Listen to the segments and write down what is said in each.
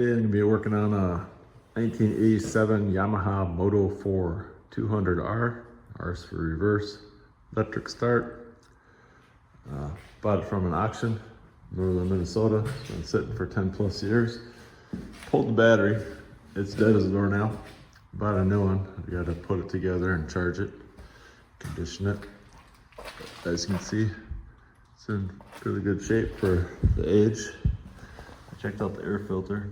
Today I'm going to be working on a 1987 Yamaha Moto 4 200R. R's for reverse, electric start. Bought it from an auction, northern Minnesota. It's been sitting for 10 plus years. Pulled the battery. It's dead as a doornail. Bought a new one. You got to put it together and charge it, condition it. As you can see, it's in really good shape for the age. I checked out the air filter.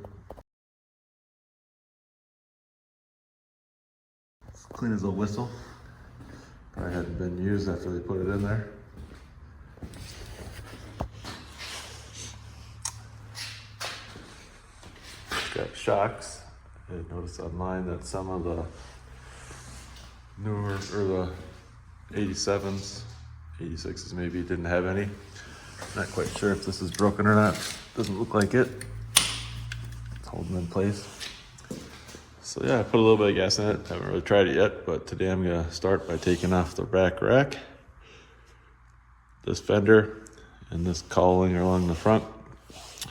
It's clean as a whistle. Probably hadn't been used after they put it in there. It's got shocks. I noticed online that some of the newer, or the 87s, 86s maybe, didn't have any. Not quite sure if this is broken or not. Doesn't look like it. It's holding in place. So yeah, I put a little bit of gas in it. Haven't really tried it yet, but today I'm gonna start by taking off the back rack, this fender, and this cowling along the front,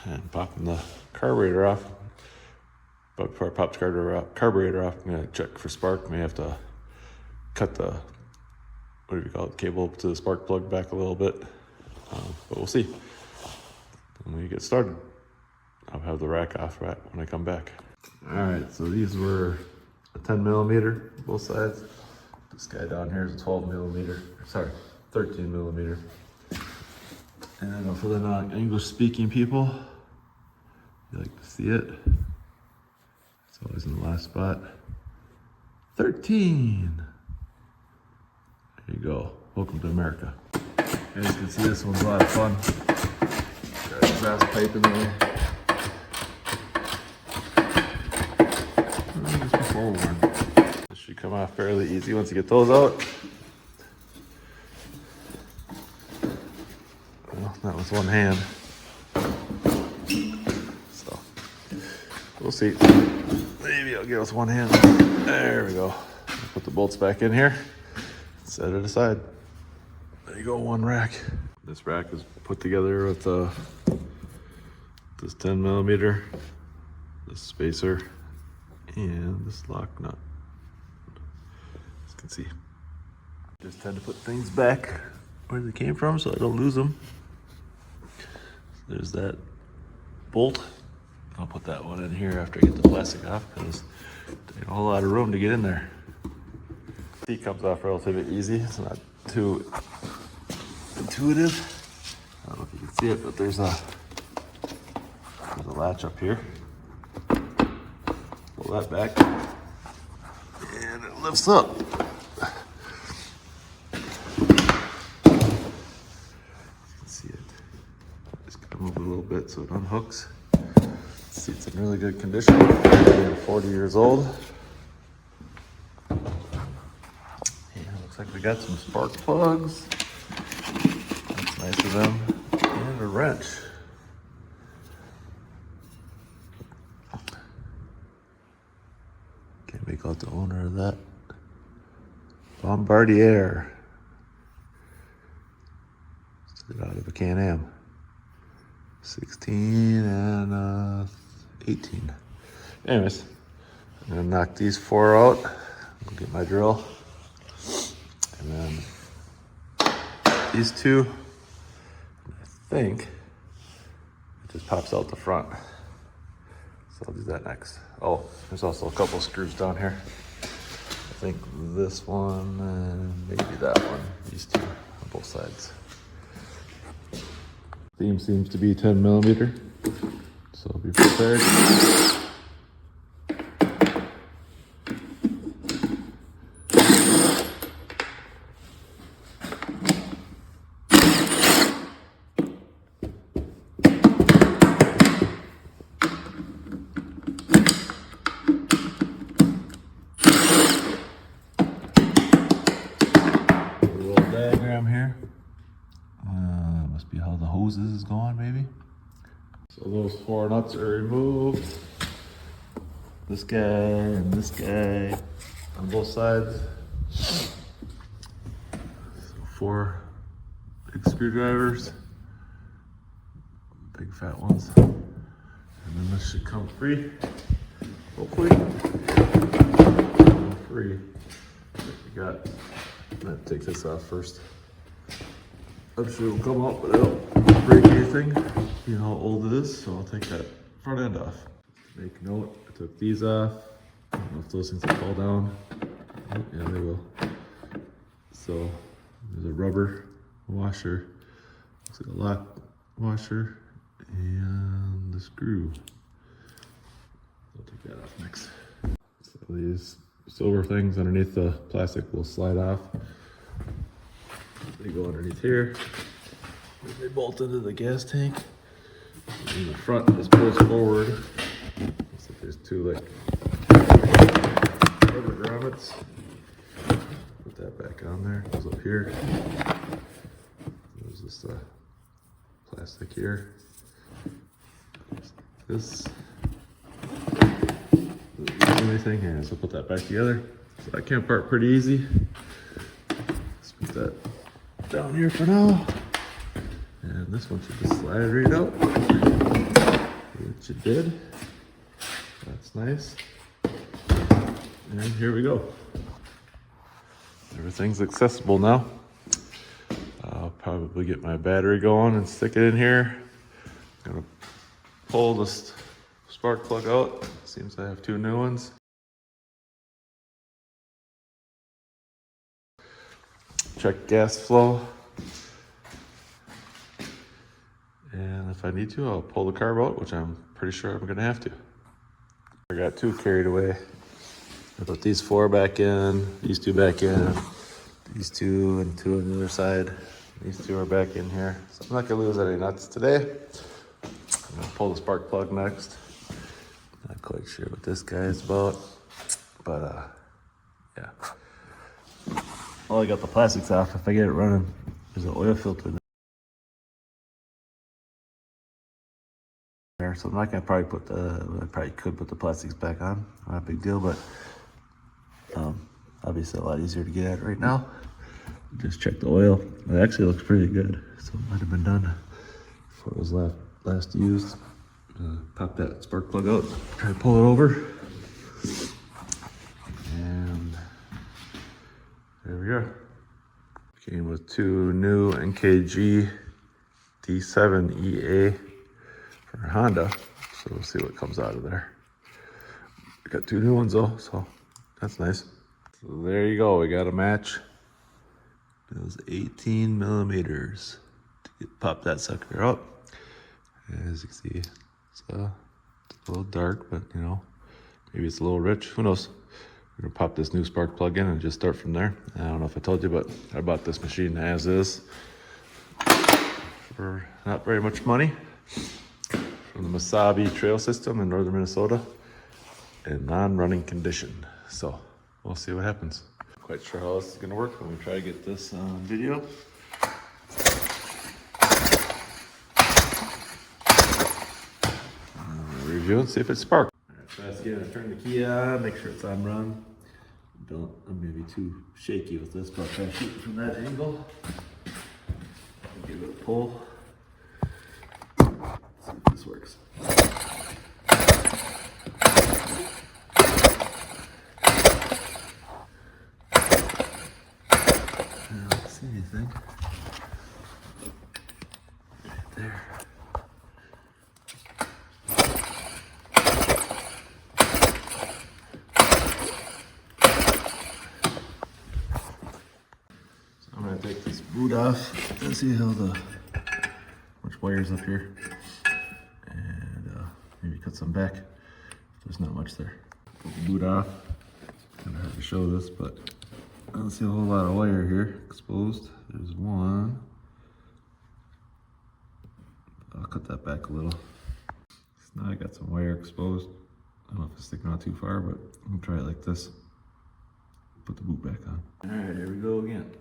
and popping the carburetor off. But before I pop the carburetor off, I'm gonna check for spark. May have to cut the, what do you call it, cable to the spark plug back a little bit, but we'll see. When we get started, I'll have the rack off right when I come back. All right, so these were a 10 millimeter, both sides. This guy down here is a 12 millimeter, sorry, 13 millimeter. And for the non-English speaking people, you like to see it. It's always in the last spot. 13. There you go. Welcome to America. As you can see, this one's a lot of fun. Got a exhaust pipe in there. Just be forewarned. This should come off fairly easy once you get those out. Well, not with one hand. So, we'll see. Maybe I'll get it with one hand. There we go. Put the bolts back in here. Set it aside. There you go, one rack. This rack is put together with this 10 millimeter, this spacer, and this lock nut. As you can see, just had to put things back where they came from so I don't lose them. There's that bolt. I'll put that one in here after I get the plastic off because there's a whole lot of room to get in there. Seat comes off relatively easy. It's not too intuitive. I don't know if you can see it, but there's a latch up here. Pull that back, and it lifts up. You can see it. Just gotta move it a little bit so it unhooks. Seat's in really good condition. 40 years old. Like we got some spark plugs. That's nice of them. And a wrench. Can't make out the owner of that. Bombardier. It's out of a Can-Am. 16 and 18. Anyways, I'm gonna knock these four out. I'll get my drill. And then these two, I think, it just pops out the front. So I'll do that next. Oh, there's also a couple screws down here. I think this one and maybe that one. These two on both sides. Theme seems to be 10 millimeter. So be prepared. Diagram here. Must be how the hoses is going, maybe. So those four nuts are removed. This guy and this guy on both sides. So 4 big screwdrivers, big fat ones, and then And this should come free. Hopefully. Free. We got, I'm gonna take this off first. I'm sure it'll come out, but it don't break anything. You know how old it is, so I'll take that front end off. Make note, I took these off. I don't know if those things will fall down. Oh, yeah, they will. So there's a rubber washer. Looks like a lock washer and the screw. I'll take that off next. So these silver things underneath the plastic will slide off. They go underneath here. They bolt into the gas tank. And the front just pulls forward. Looks like there's two like rubber grommets. Put that back on there. Goes up here. There's this plastic here. This. Anything, and so put that back together. So that came apart pretty easy. Let's put that down here for now. And this one should just slide right out. Which it did. That's nice. And here we go. Everything's accessible now. I'll probably get my battery going and stick it in here. I'm gonna pull this spark plug out. Seems I have two new ones. Check gas flow. And if I need to, I'll pull the carb out, which I'm pretty sure I'm gonna have to. I got two carried away. I put these four back in, these two back in, these two and two on the other side. These two are back in here. So I'm not gonna lose any nuts today. I'm gonna pull the spark plug next. Not quite sure what this guy is about, but yeah. Well, I got the plastics off. If I get it running, there's an oil filter there. So I'm not gonna probably put I probably could put the plastics back on. Not a big deal, but obviously a lot easier to get at right now. Just check the oil. It actually looks pretty good. So it might have been done before it was last used. Pop that spark plug out, try to pull it over, and there we are. Came with two new NKG D7 EA for Honda, so we'll see what comes out of there. We got two new ones though, so that's nice. So there you go, we got a match. It was 18 millimeters to pop that sucker out. As you can see, it's a little dark, but you know, maybe it's a little rich. Who knows? We're gonna pop this new spark plug in and just start from there. I don't know if I told you, but I bought this machine as is for not very much money from the Masabi Trail System in northern Minnesota in non-running condition. So we'll see what happens. Quite sure how this is gonna work when we try to get this on video. Review and see if it sparks. Alright, so that's again, I turn the key on, make sure it's on run. I'm maybe too shaky with this, but I'll try to shoot it from that angle. Give it a pull. Let's see if this works. I don't see anything. Right there. Take this boot off and see how much wire's up here, and maybe cut some back if there's not much there. Put the boot off. Kind of hard to show this, but I don't see a whole lot of wire here exposed. There's one. I'll cut that back a little. So now I got some wire exposed. I don't know if it's sticking out too far, but I'm gonna try it like this. Put the boot back on. All right, here we go again.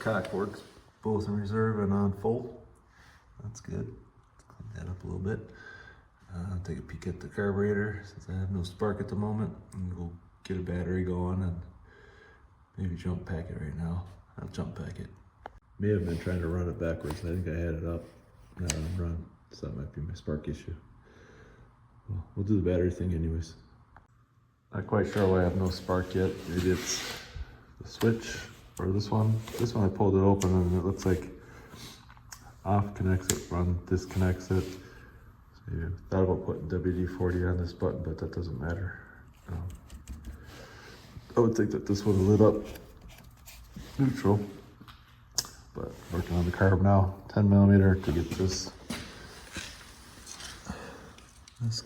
Cock works both in reserve and on full. That's good. Let's clean that up a little bit. Take a peek at the carburetor since I have no spark at the moment. I'm gonna go get a battery going and maybe jump pack it right now. I'll jump pack it. May have been trying to run it backwards. I think I had it up. Now I'm run, so that might be my spark issue. Well, we'll do the battery thing anyways. Not quite sure why I have no spark yet. Maybe it's the switch or this one. This one I pulled it open and it looks like off connects it, run disconnects it. So yeah, thought about putting WD-40 on this button, but that doesn't matter. I would think that this would have lit up neutral, but working on the carb now. 10mm to get this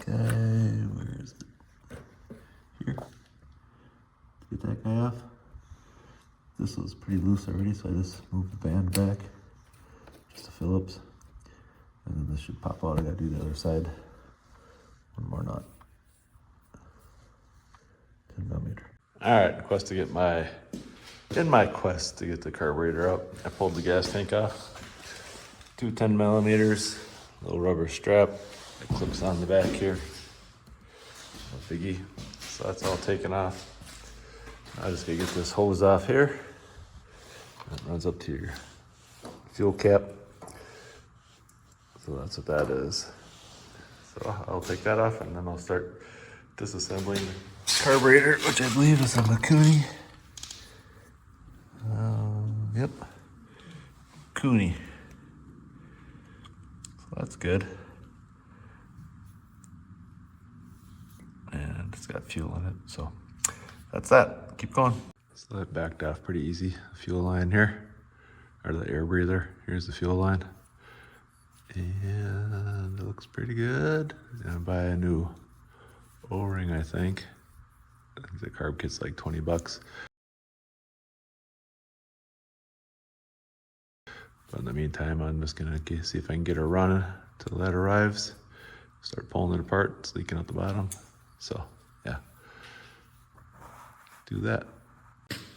guy, where is it? Here. Get that guy off. This was pretty loose already, so I just moved the band back. Just a Phillips. And then this should pop out. I gotta do the other side. One more knot. 10mm. Alright, quest to get in my quest to get the carburetor up, I pulled the gas tank off. 2 10mm, little rubber strap that clips on the back here. No biggie. So that's all taken off. I just gotta get this hose off here. It runs up to your fuel cap. So that's what that is. So I'll take that off and then I'll start disassembling the carburetor, which I believe is a Makuni. Yep, Cooney. So that's good. And it's got fuel in it, so that's that. Keep going. So that backed off pretty easy. Fuel line here, or the air breather. Here's the fuel line. And it looks pretty good. I'm gonna buy a new O-ring, I think. The carb kit's like 20 bucks. But in the meantime, I'm just gonna see if I can get her running till that arrives. Start pulling it apart, it's leaking out the bottom. So, yeah. Do that.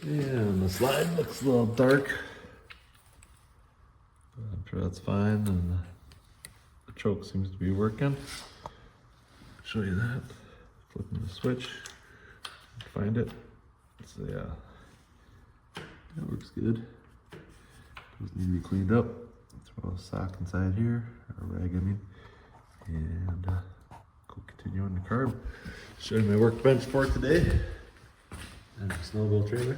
And the slide looks a little dark. But I'm sure that's fine. And the choke seems to be working. I'll show you that. Flipping the switch. Find it. So, yeah. That works good. Those need to be cleaned up. Throw a sock inside here, or a rag, I mean. And go continue on the carb. Show you my workbench for today. And a snowball trailer.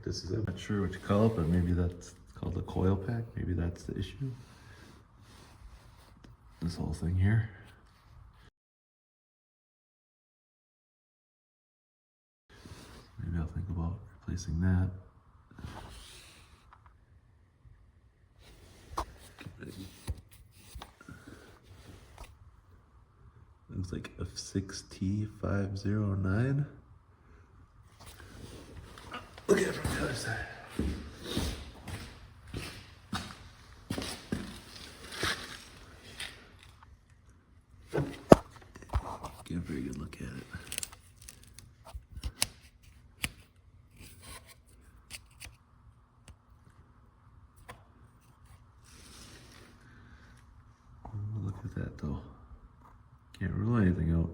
This is, I'm not sure what you call it, but maybe that's called the coil pack. Maybe that's the issue. This whole thing here. Maybe I'll think about replacing that. Looks like F6T509. Look at it from the other side. Get a very good look at it. Look at that though. Can't rule anything out.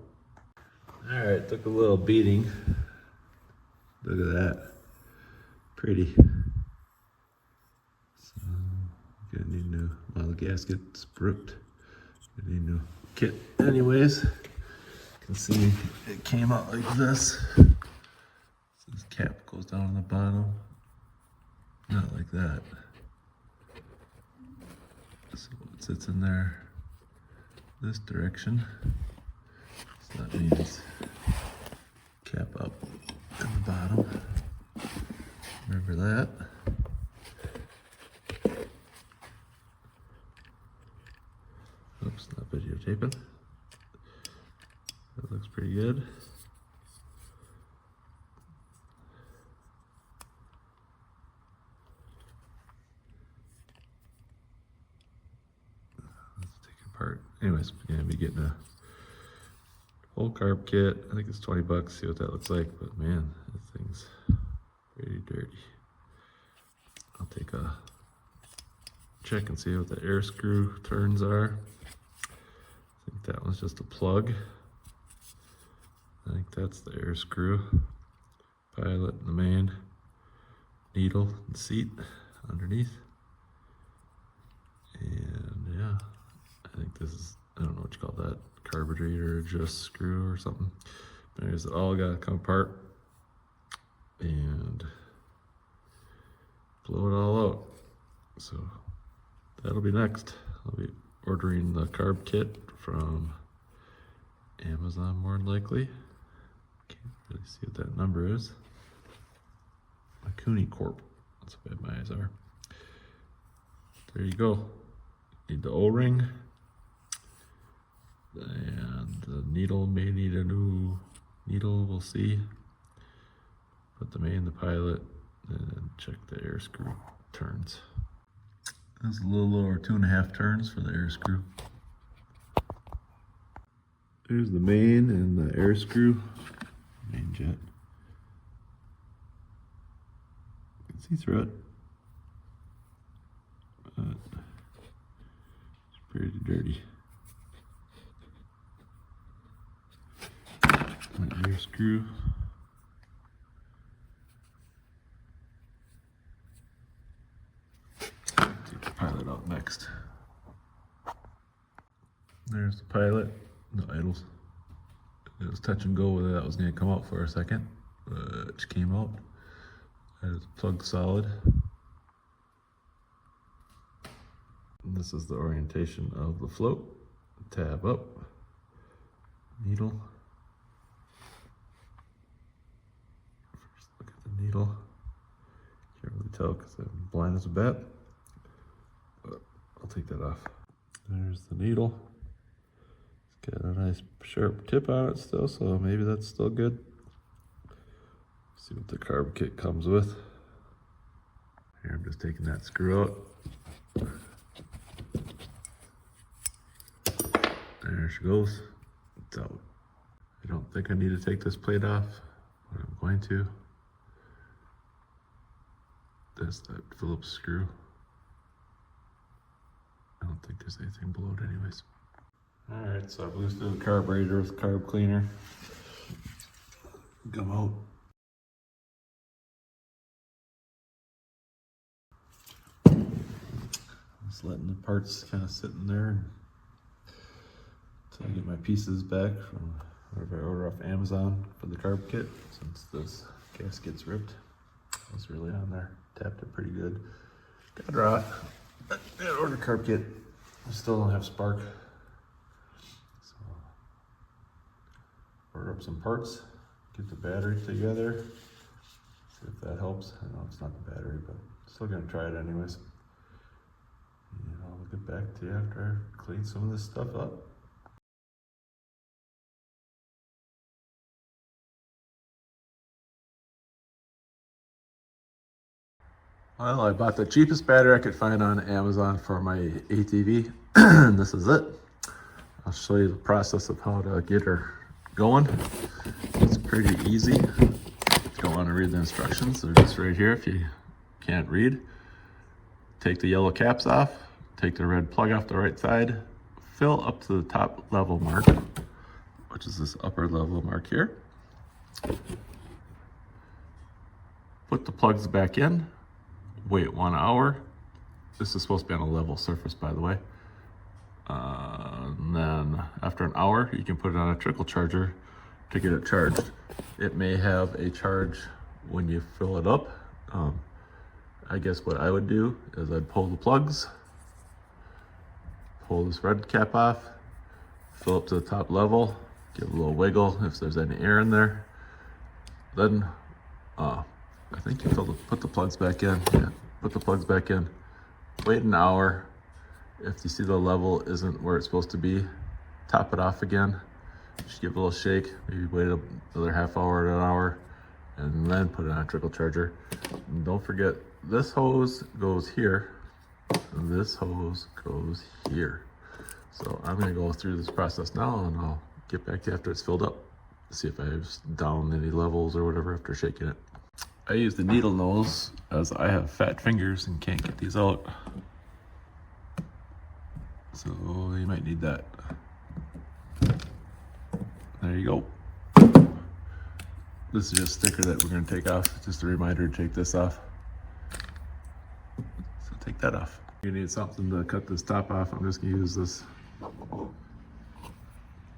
Alright, took a little beating. Look at that. Pretty. So, gonna need new, well, the gasket's brooked. Gonna need new kit. Anyways, you can see it came out like this. So this cap goes down on the bottom. Not like that. So it sits in there this direction. So that means cap up in the bottom. Remember that. Oops, not videotaping. That looks pretty good. Let's take it apart. Anyways, we're gonna be getting a whole carb kit. I think it's 20 bucks. See what that looks like. But man, that thing's pretty dirty. I'll take a check and see what the air screw turns are. I think think that one's just a plug. I think that's the air screw, pilot, and the main, needle, and seat underneath. And yeah, I think this is, I don't know what you call that, carburetor adjust screw or something. But anyways, it all got to come apart and blow it all out. So that'll be next. I'll be ordering the Carb Kit from Amazon more than likely. Can't really see what that number is. Makuni Corp. That's how bad my eyes are. There you go. Need the O-ring. And the needle may need a new needle, we'll see. Put the main, the pilot, and check the air screw turns. That's a little over 2.5 turns for the air screw. There's the main and the air screw. Main jet. You can see through it. But it's pretty dirty. My air screw. Take the pilot out next. There's the pilot, the idles. It was touch and go whether that was going to come out for a second, but it came out. That is plug solid. And this is the orientation of the float. Tab up, needle. First look at the needle. Can't really tell because I'm blind as a bat, but I'll take that off. There's the needle. It's got a nice sharp tip on it still, so maybe that's still good. See what the Carb Kit comes with. Here, I'm just taking that screw out. There she goes. It's out. I don't think I need to take this plate off, but I'm going to. That's that Phillips screw. I don't think there's anything below it anyways. Alright, so I've loosened the carburetor with carb cleaner. Gumout. Just letting the parts kind of sit in there until I get my pieces back from whatever I order off Amazon for the Carb Kit. Since this gasket's ripped, I was really on there. Tapped it pretty good. Got her off. I ordered a Carb Kit. I still don't have spark. So order up some parts, get the battery together, see if that helps. I know it's not the battery, but still gonna try it anyways. And I'll get back to you after I clean some of this stuff up. Well, I bought the cheapest battery I could find on Amazon for my ATV, and this is it. I'll show you the process of how to get her going. It's pretty easy. If you don't want to read the instructions, they're just right here if you can't read. Take the yellow caps off, take the red plug off the right side, fill up to the top level mark, which is this upper level mark here. Put the plugs back in. Wait 1 hour. This is supposed to be on a level surface, by the way. And then after an hour, you can put it on a trickle charger to get it charged. It may have a charge when you fill it up. I guess what I would do is I'd pull the plugs, pull this red cap off, fill up to the top level, give a little wiggle if there's any air in there. Then I think you put the plugs back in. Yeah, put the plugs back in. Wait an hour. If you see the level isn't where it's supposed to be, top it off again. Just give it a little shake. Maybe wait another half hour to an hour, and then put it on a trickle charger. And don't forget, this hose goes here, and this hose goes here. So I'm gonna go through this process now, and I'll get back to you after it's filled up. See if I've down any levels or whatever after shaking it. I use the needle nose as I have fat fingers and can't get these out. So you might need that. There you go. This is just a sticker that we're going to take off. Just a reminder to take this off. So take that off. You need something to cut this top off. I'm just going to use this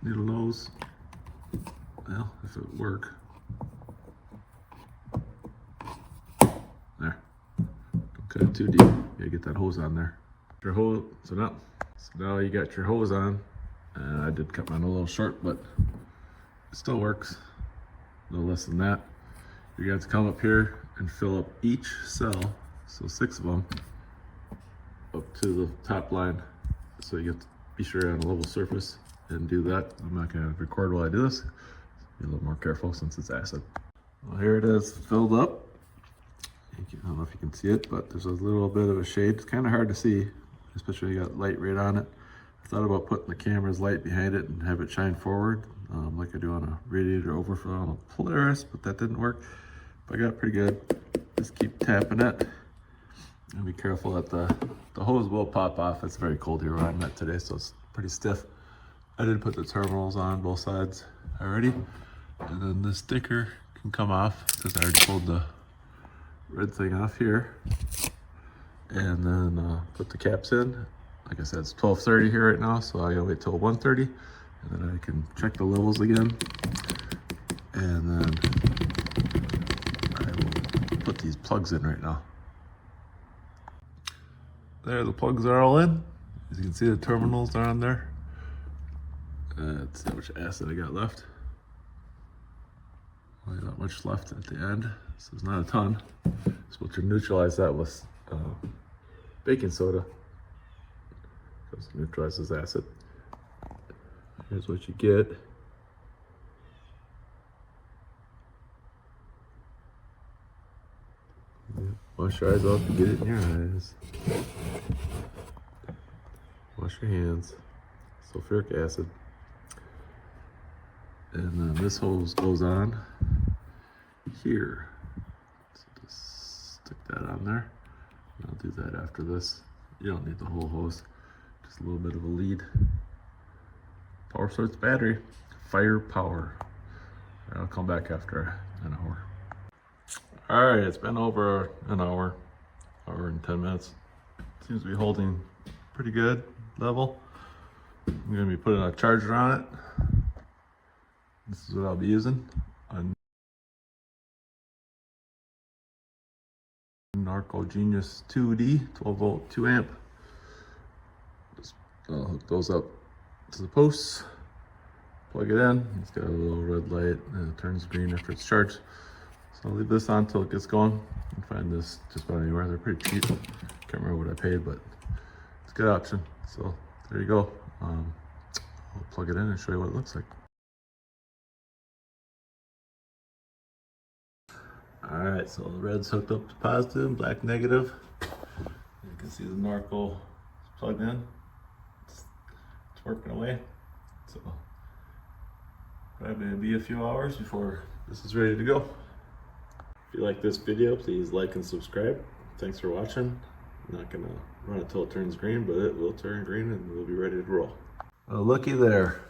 needle nose. Well, if it would work. There. Don't cut it too deep. You gotta get that hose on there. Your hose. So now you got your hose on. And I did cut mine a little short, but it still works. No less than that. You got to come up here and fill up each cell, so 6 of them, up to the top line. So you get to be sure you're on a level surface and do that. I'm not going to record while I do this. Be a little more careful since it's acid. Well, here it is filled up. I don't know if you can see it, but there's a little bit of a shade. It's kind of hard to see, especially when you got light right on it. I thought about putting the camera's light behind it and have it shine forward, like I do on a radiator overflow on a Polaris, but that didn't work. But I got pretty good. Just keep tapping it. And be careful that the hose will pop off. It's very cold here where I'm at today, so it's pretty stiff. I did put the terminals on both sides already. And then the sticker can come off because I already pulled the red thing off here. And then put the caps in. Like I said, it's 12:30 here right now, so I gotta wait till 1:30, and then I can check the levels again. And then I will put these plugs in right now. There, the plugs are all in. As you can see, the terminals are on there. Let's see how much acid I got left. Only not much left at the end, so it's not a ton. Supposed to neutralize that with baking soda. Just neutralizes acid. Here's what you get. Wash your eyes off and get it in your eyes. Wash your hands. Sulfuric acid. And then this hose goes on here. So just stick that on there. And I'll do that after this. You don't need the whole hose. Just a little bit of a lead. Power source battery. Fire power. I'll come back after an hour. Alright, it's been over an hour and 10 minutes. Seems to be holding pretty good level. I'm going to be putting a charger on it. This is what I'll be using. A Narco Genius 2D, 12 volt, 2 amp. Just hook those up to the posts, plug it in. It's got a little red light and it turns green after it's charged. So I'll leave this on until it gets going. You can find this just about anywhere. They're pretty cheap. Can't remember what I paid, but it's a good option. So there you go. I'll plug it in and show you what it looks like. Alright, so the red's hooked up to positive, black negative. You can see the Narco is plugged in. It's working away. So probably be a few hours before this is ready to go. If you like this video, please like and subscribe. Thanks for watching. I'm not gonna run it till it turns green, but it will turn green and we'll be ready to roll. Well, looky there.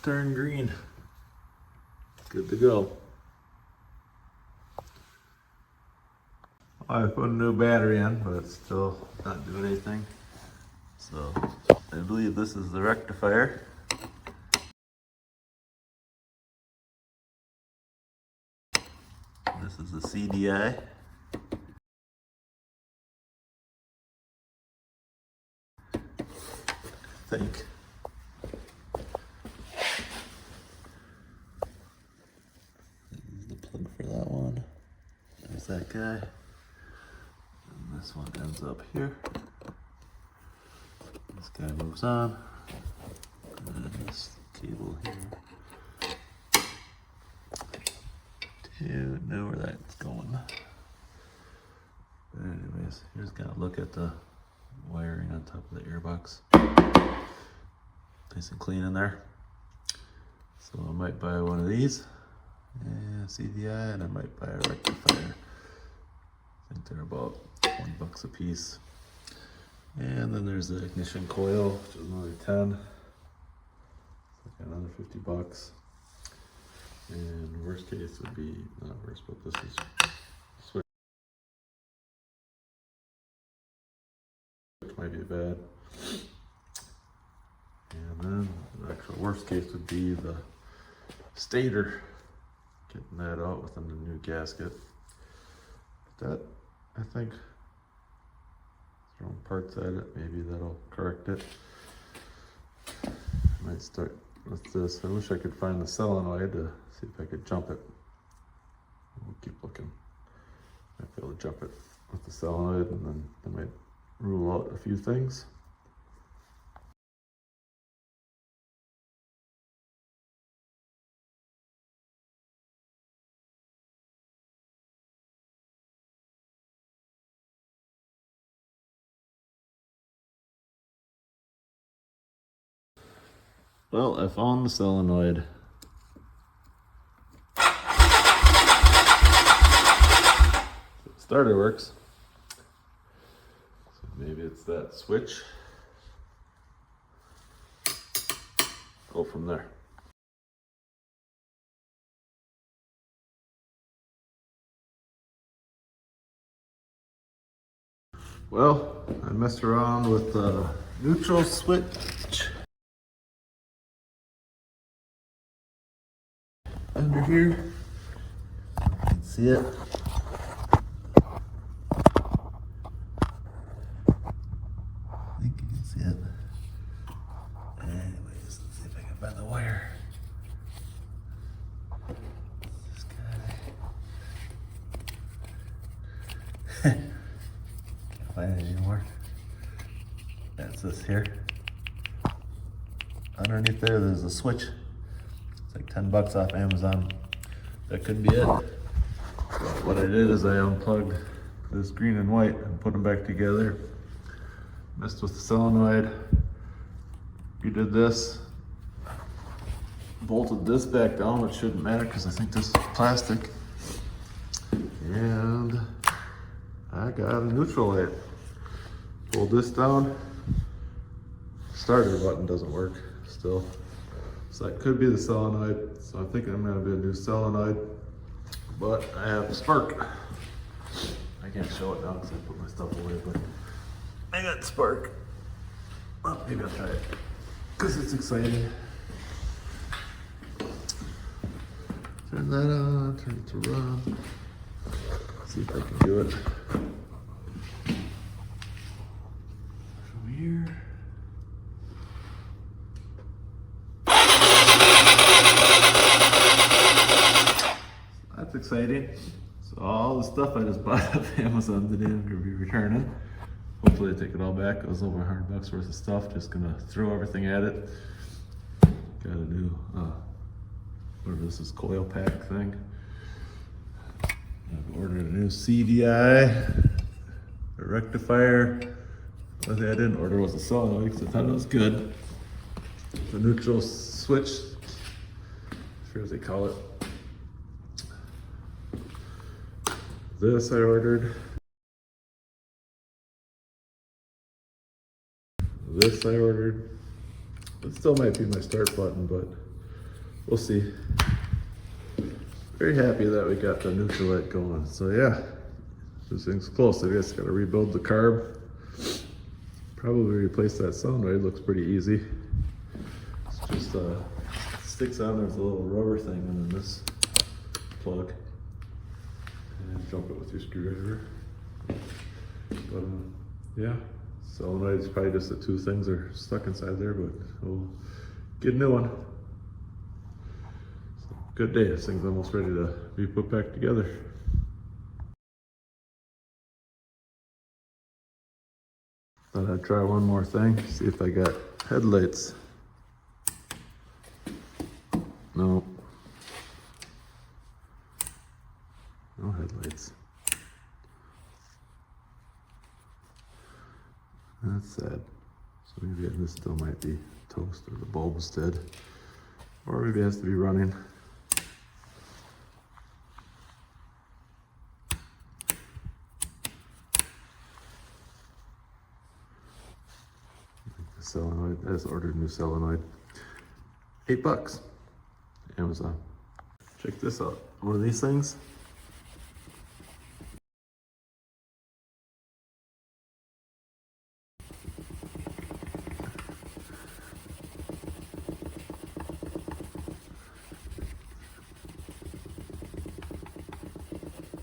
Turn green. Good to go. I put a new battery in, but it's still not doing anything. So I believe this is the rectifier. This is the CDI. I think. This is the plug for that one. There's that guy. This one ends up here. This guy moves on. And then this cable here. Don't know where that's going. But anyways, here's kind of look at the wiring on top of the airbox. Nice and clean in there. So I might buy one of these. And CDI, and I might buy a rectifier. I think they're about $20 a piece. And then there's the ignition coil, which is another 10. So another 50 bucks. And worst case would be, not worst, but this is switch, which might be bad. And then the actual worst case would be the stator, getting that out within the new gasket. That, I think, throwing parts at it, maybe that'll correct it. Might start with this. I wish I could find the solenoid to see if I could jump it. We'll keep looking. Might be able to jump it with the solenoid, and then I might rule out a few things. Well, I found the solenoid. Starter works. So maybe it's that switch. Go from there. Well, I messed around with the neutral switch under here. You can see it. I think you can see it. Anyways, let's see if I can find the wire. This guy. Can't find it anymore. That's this here. Underneath there, there's a switch. It's like 10 bucks off Amazon. That could be it. But what I did is I unplugged this green and white and put them back together. Messed with the solenoid. Redid this. Bolted this back down, which shouldn't matter because I think this is plastic. And I got a neutral light. Pulled this down. Starter button doesn't work still. So that could be the solenoid. So I'm thinking I'm gonna be a new solenoid, but I have a spark. I can't show it now because I put my stuff away, but I got spark. Well, maybe I'll try it because it's exciting. Turn that on, turn it to run. See if I can do it. From here. That's exciting. So all the stuff I just bought off Amazon today I'm gonna be returning. Hopefully I take it all back. It was over 100 bucks worth of stuff. Just gonna throw everything at it. Got a new, whatever this is, coil pack thing. I've ordered a new CDI, a rectifier. The only thing I didn't order was a solenoid because I thought it was good. The neutral switch, I'm sure as they call it. This I ordered. This I ordered. It still might be my start button, but we'll see. Very happy that we got the neutral light going. So yeah, this thing's close. I guess gotta rebuild the carb. Probably replace that solenoid. Looks pretty easy. It's just sticks on. There's a little rubber thing on this plug, and jump it with your screwdriver. But yeah, solenoid is probably just the two things are stuck inside there, but we'll get a new one. So, good day. This thing's almost ready to be put back together. Thought I'd try one more thing, see if I got headlights. No. No headlights. That's sad. So maybe this still might be toast or the bulb's dead. Or maybe it has to be running. Solenoid. I just ordered a new solenoid. $8. Amazon. Check this out. One of these things.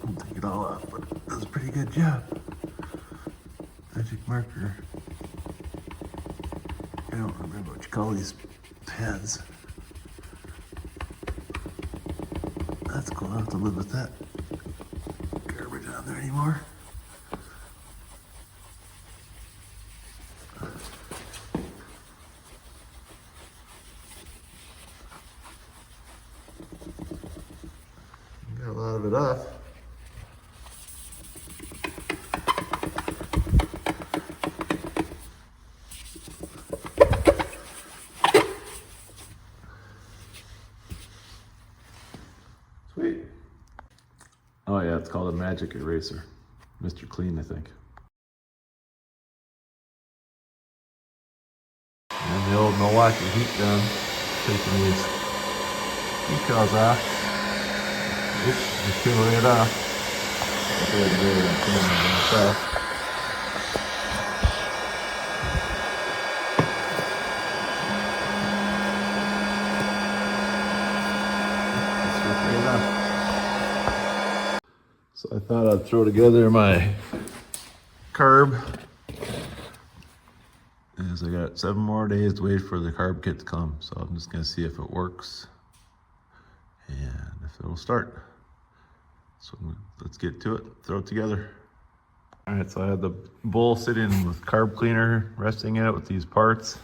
Don't take it all off, but it does a pretty good job. Magic marker. I don't remember what you call these pads. That's cool. I don't have to live with that garbage on there anymore. Got a lot of it off. Sweet. Oh yeah, it's called a Magic Eraser. Mr. Clean, I think. And the old Milwaukee heat gun, taking these decals off. Oops, just peel it off. Good, I'm cleaning it myself. So I thought I'd throw together my carb, as I got 7 more days to wait for the carb kit to come. So I'm just gonna see if it works and if it'll start. So let's get to it, throw it together. All right, so I had the bowl sitting with carb cleaner, resting in it with these parts.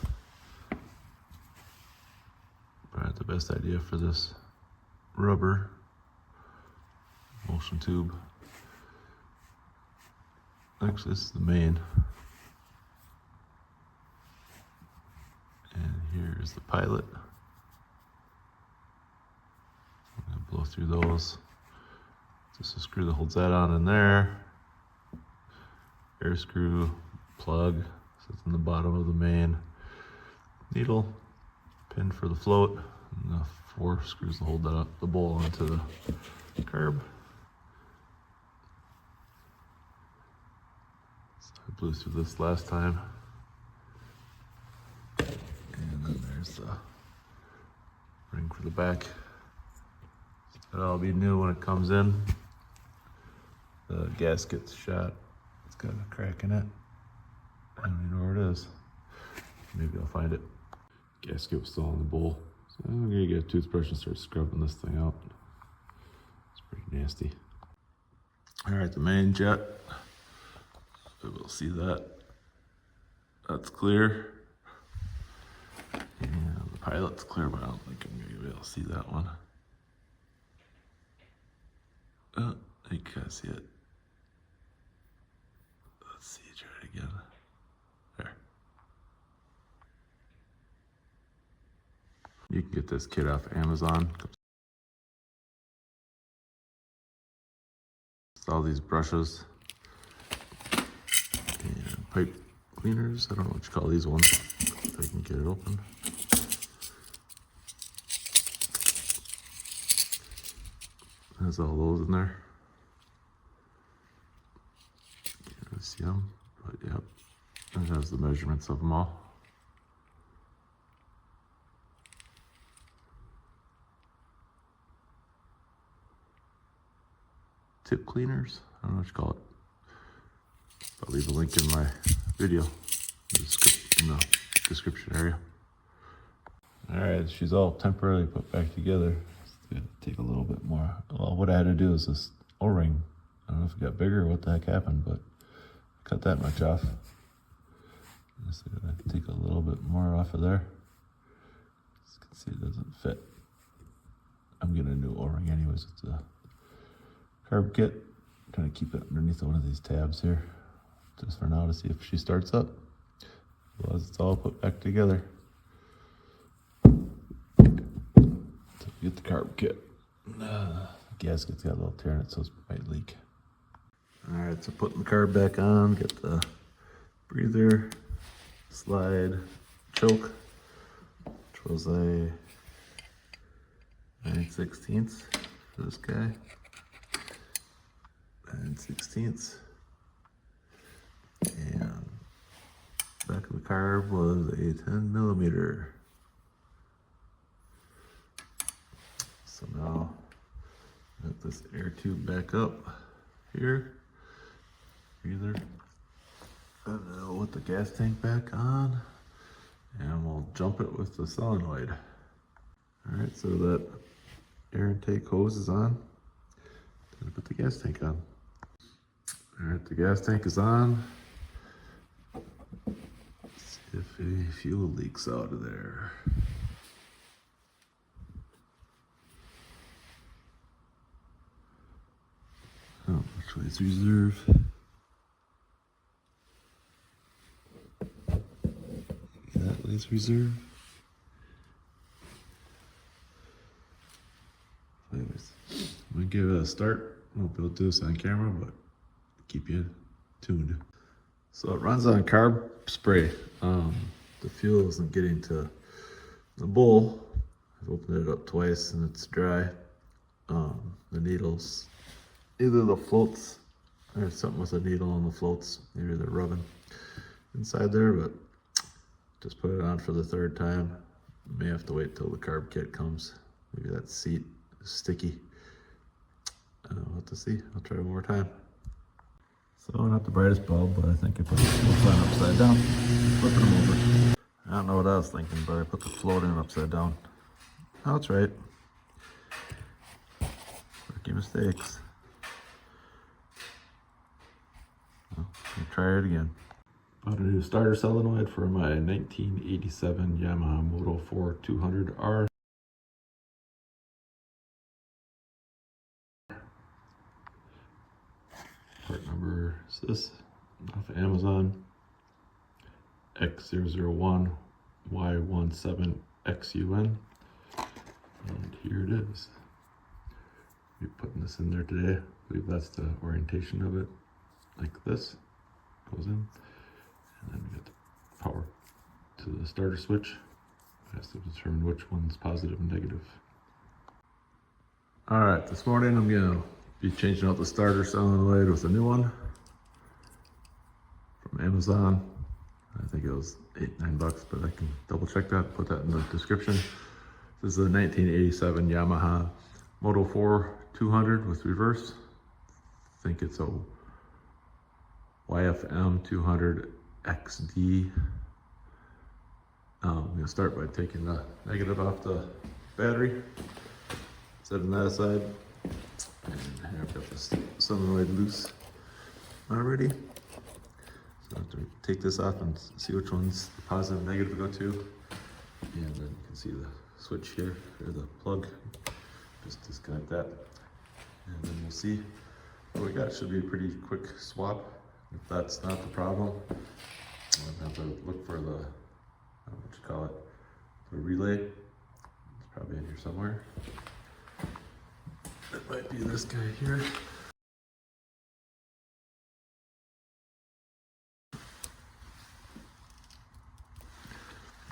Probably the best idea for this rubber motion tube. Actually, this is the main. And here's the pilot. I'm gonna blow through those. Just a screw that holds that on in there. Air screw, plug, sits in the bottom of the main. Needle, pin for the float, and the 4 screws to hold that up, the bowl onto the curb. So I blew through this last time. And then there's the ring for the back. That'll be new when it comes in. The gasket's shot. It's got a crack in it. I don't even know where it is. Maybe I'll find it. Gasket was still in the bowl. So I'm gonna get a toothbrush and start scrubbing this thing out. It's pretty nasty. All right, the main jet. We'll see that. That's clear. And the pilot's clear, but I don't think I'm gonna be able to see that one. Oh, you can't see it. Let's see, try it again. There. You can get this kit off Amazon. It's all these brushes and pipe cleaners. I don't know what you call these ones. If I can get it open. Has all those in there. Can't really see them, but yep. It has the measurements of them all. Tip cleaners. I don't know what you call it. I'll leave a link in my video in the description area. All right, she's all temporarily put back together. Take a little bit more. Well, what I had to do is this O-ring. I don't know if it got bigger or what the heck happened, but I cut that much off. Just gonna take a little bit more off of there. As you can see, it doesn't fit. I'm getting a new O-ring anyways. It's a Carb Kit. I'm trying to keep it underneath one of these tabs here, just for now to see if she starts up. Otherwise, it's all put back together. Get the Carb Kit. Gasket's got a little tear in it, so it might leak. All right, so putting the carb back on, get the breather, slide, choke, which was a 9/16 for this guy. 9/16. And back of the carb was a 10mm. So now got this air tube back up here. Either. And then we'll put the gas tank back on and we'll jump it with the solenoid. Alright, so that air intake hose is on. Then put the gas tank on. Alright, the gas tank is on. Let's see if any fuel leaks out of there. Oh, which way is reserve? That way's reserve. Anyways, I'm gonna give it a start. I won't be able to do this on camera, but keep you tuned. So it runs on carb spray. The fuel isn't getting to the bowl. I've opened it up twice and it's dry. The needles, either the floats, there's something with a needle on the floats. Maybe they're rubbing inside there, but just put it on for the third time. May have to wait till the carb kit comes. Maybe that seat is sticky. We'll have to see. I'll try one more time. So not the brightest bulb, but I think I put the float on upside down. Flipping them over. I don't know what I was thinking, but I put the float in upside down. Oh, that's right. Rookie mistakes. Well, I'll try it again. Bought a new starter solenoid for my 1987 Yamaha Moto 200R. Part number is this, off of Amazon, X001Y17XUN, and here it is. I'll be putting this in there today. I believe that's the orientation of it, like this, goes in, and then we get the power to the starter switch. It has to determine which one's positive and negative. All right, this morning I'm gonna be changing out the starter solenoid with a new one from Amazon. I think it was $8-9, but I can double check that, put that in the description. This is a 1987 Yamaha Moto 200 with reverse. I think it's a YFM 200 XD. I'm gonna start by taking the negative off the battery, setting that aside. And here I've got this solenoid loose already. So I have to take this off and see which one's the positive and negative go to. And then you can see the switch here, or the plug. Just disconnect that. And then we'll see what we got. It should be a pretty quick swap. If that's not the problem, I'll have to look for the, I don't know what you call it, the relay. It's probably in here somewhere. It might be this guy here.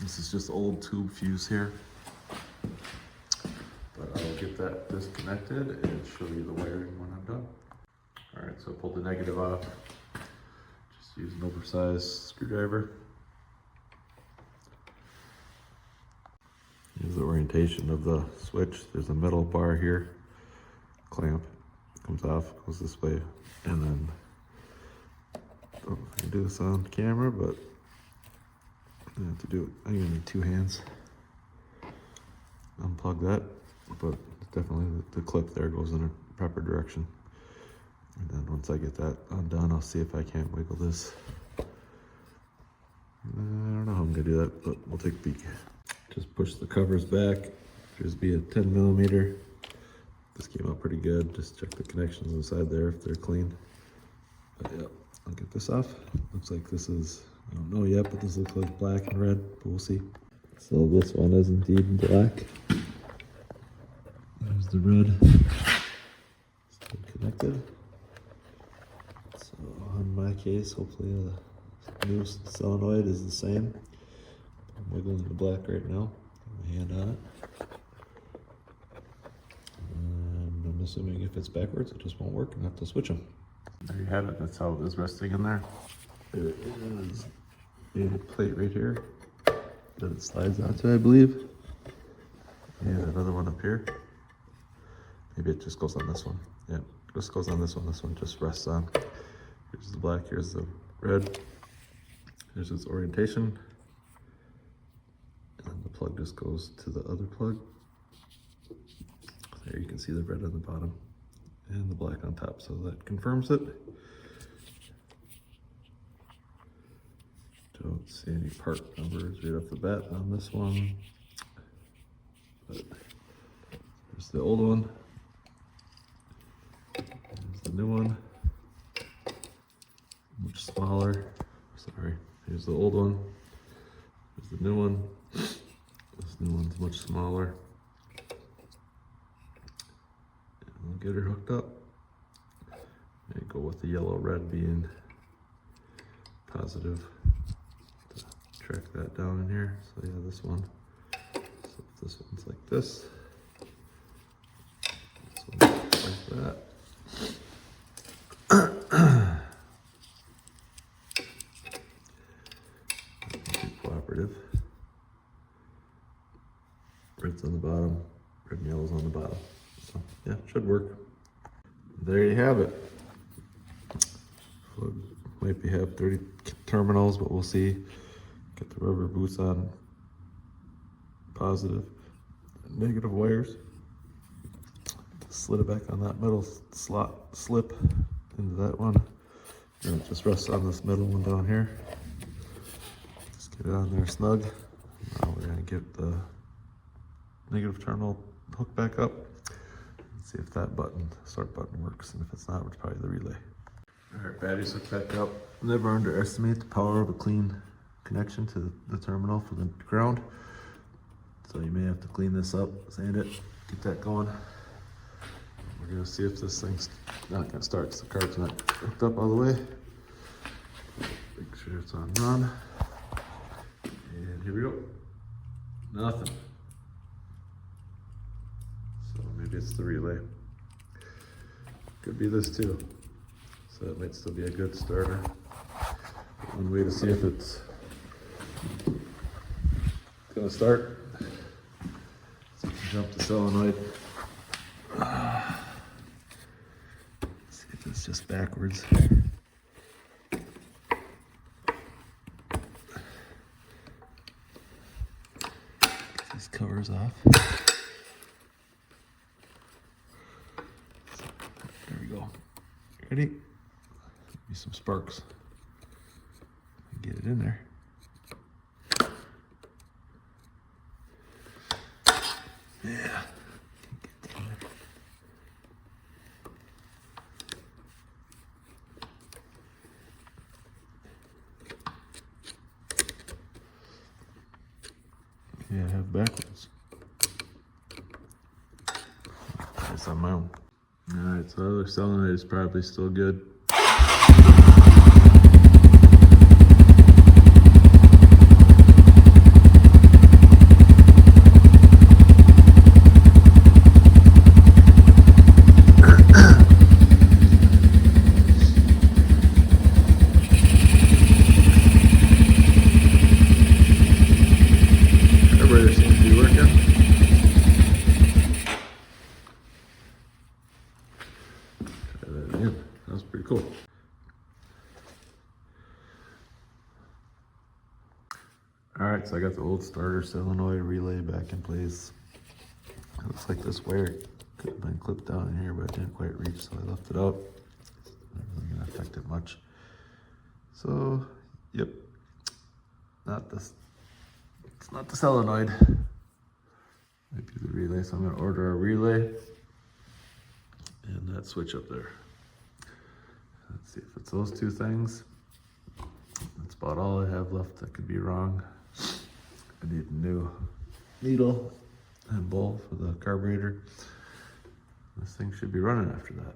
This is just old tube fuse here. But I'll get that disconnected and show you the wiring when I'm done. All right, so I pulled the negative off. Just use an oversized screwdriver. Here's the orientation of the switch. There's a metal bar here. Clamp comes off, goes this way, and then I don't know if I can do this on camera, but I have to do it. I'm gonna need two hands. Unplug that, but definitely the clip there goes in a proper direction. And then once I get that undone, I'll see if I can't wiggle this. I don't know how I'm gonna do that, but we'll take a peek. Just push the covers back. There's be a 10mm. This came out pretty good. Just check the connections inside there if they're clean. But yeah, I'll get this off. Looks like this is, I don't know yet, but this looks like black and red, but we'll see. So this one is indeed black. There's the red. Still connected. So in my case, hopefully the new solenoid is the same. I'm wiggling the black right now. Put my hand on it. I'm assuming if it's backwards, it just won't work and I have to switch them. There you have it. That's how it is resting in there. There is a plate right here that it slides onto, I believe. And another one up here. Maybe it just goes on this one. Yeah, just goes on this one. This one just rests on. Here's the black, here's the red. Here's its orientation. And the plug just goes to the other plug. There you can see the red on the bottom and the black on top, so that confirms it. Don't see any part numbers right off the bat on this one. But there's the old one. There's the new one. Much smaller. Sorry. Here's the old one. There's the new one. This new one's much smaller. And we'll get her hooked up. And go with the yellow red being positive. To track that down in here. So yeah, this one. So if this one's like this. This one's like that. Cooperative. Red's on the bottom, red and yellow's on the bottom. So yeah, should work. There you have it. Might have 30 terminals, but we'll see. Get the rubber boots on. Positive, negative wires. Slid it back on that middle slip into that one. And it just rests on this middle one down here. Just get it on there snug. Now we're gonna get the negative terminal hooked back up and see if that button, start button, works. And if it's not, it's probably the relay. All right, batteries hooked back up. Never underestimate the power of a clean connection to the terminal for the ground. So you may have to clean this up, sand it, get that going. We're gonna see if this thing's not gonna start because the carb's not hooked up all the way. Make sure it's on run. And here we go. Nothing. So maybe it's the relay. Could be this too. So it might still be a good starter. One way to see if it's gonna start. So you can jump the solenoid. See if it's just backwards. Get these covers off. There we go. Ready? Give me some sparks. Get it in there. Yeah. Get in there. Yeah, I have backwards. That's on my own. Alright, so the other solenoid is probably still good. Carburetor seems to be working. That was pretty cool. Alright, so I got the old starter solenoid relay back in place. It looks like this wire could have been clipped down in here, but it didn't quite reach, so I left it out. Not really gonna affect it much. So, yep. Not this. It's not the solenoid. Might be the relay, so I'm gonna order a relay. And that switch up there. Let's see if it's those two things. That's about all I have left. That could be wrong. I need a new needle and bowl for the carburetor. This thing should be running after that.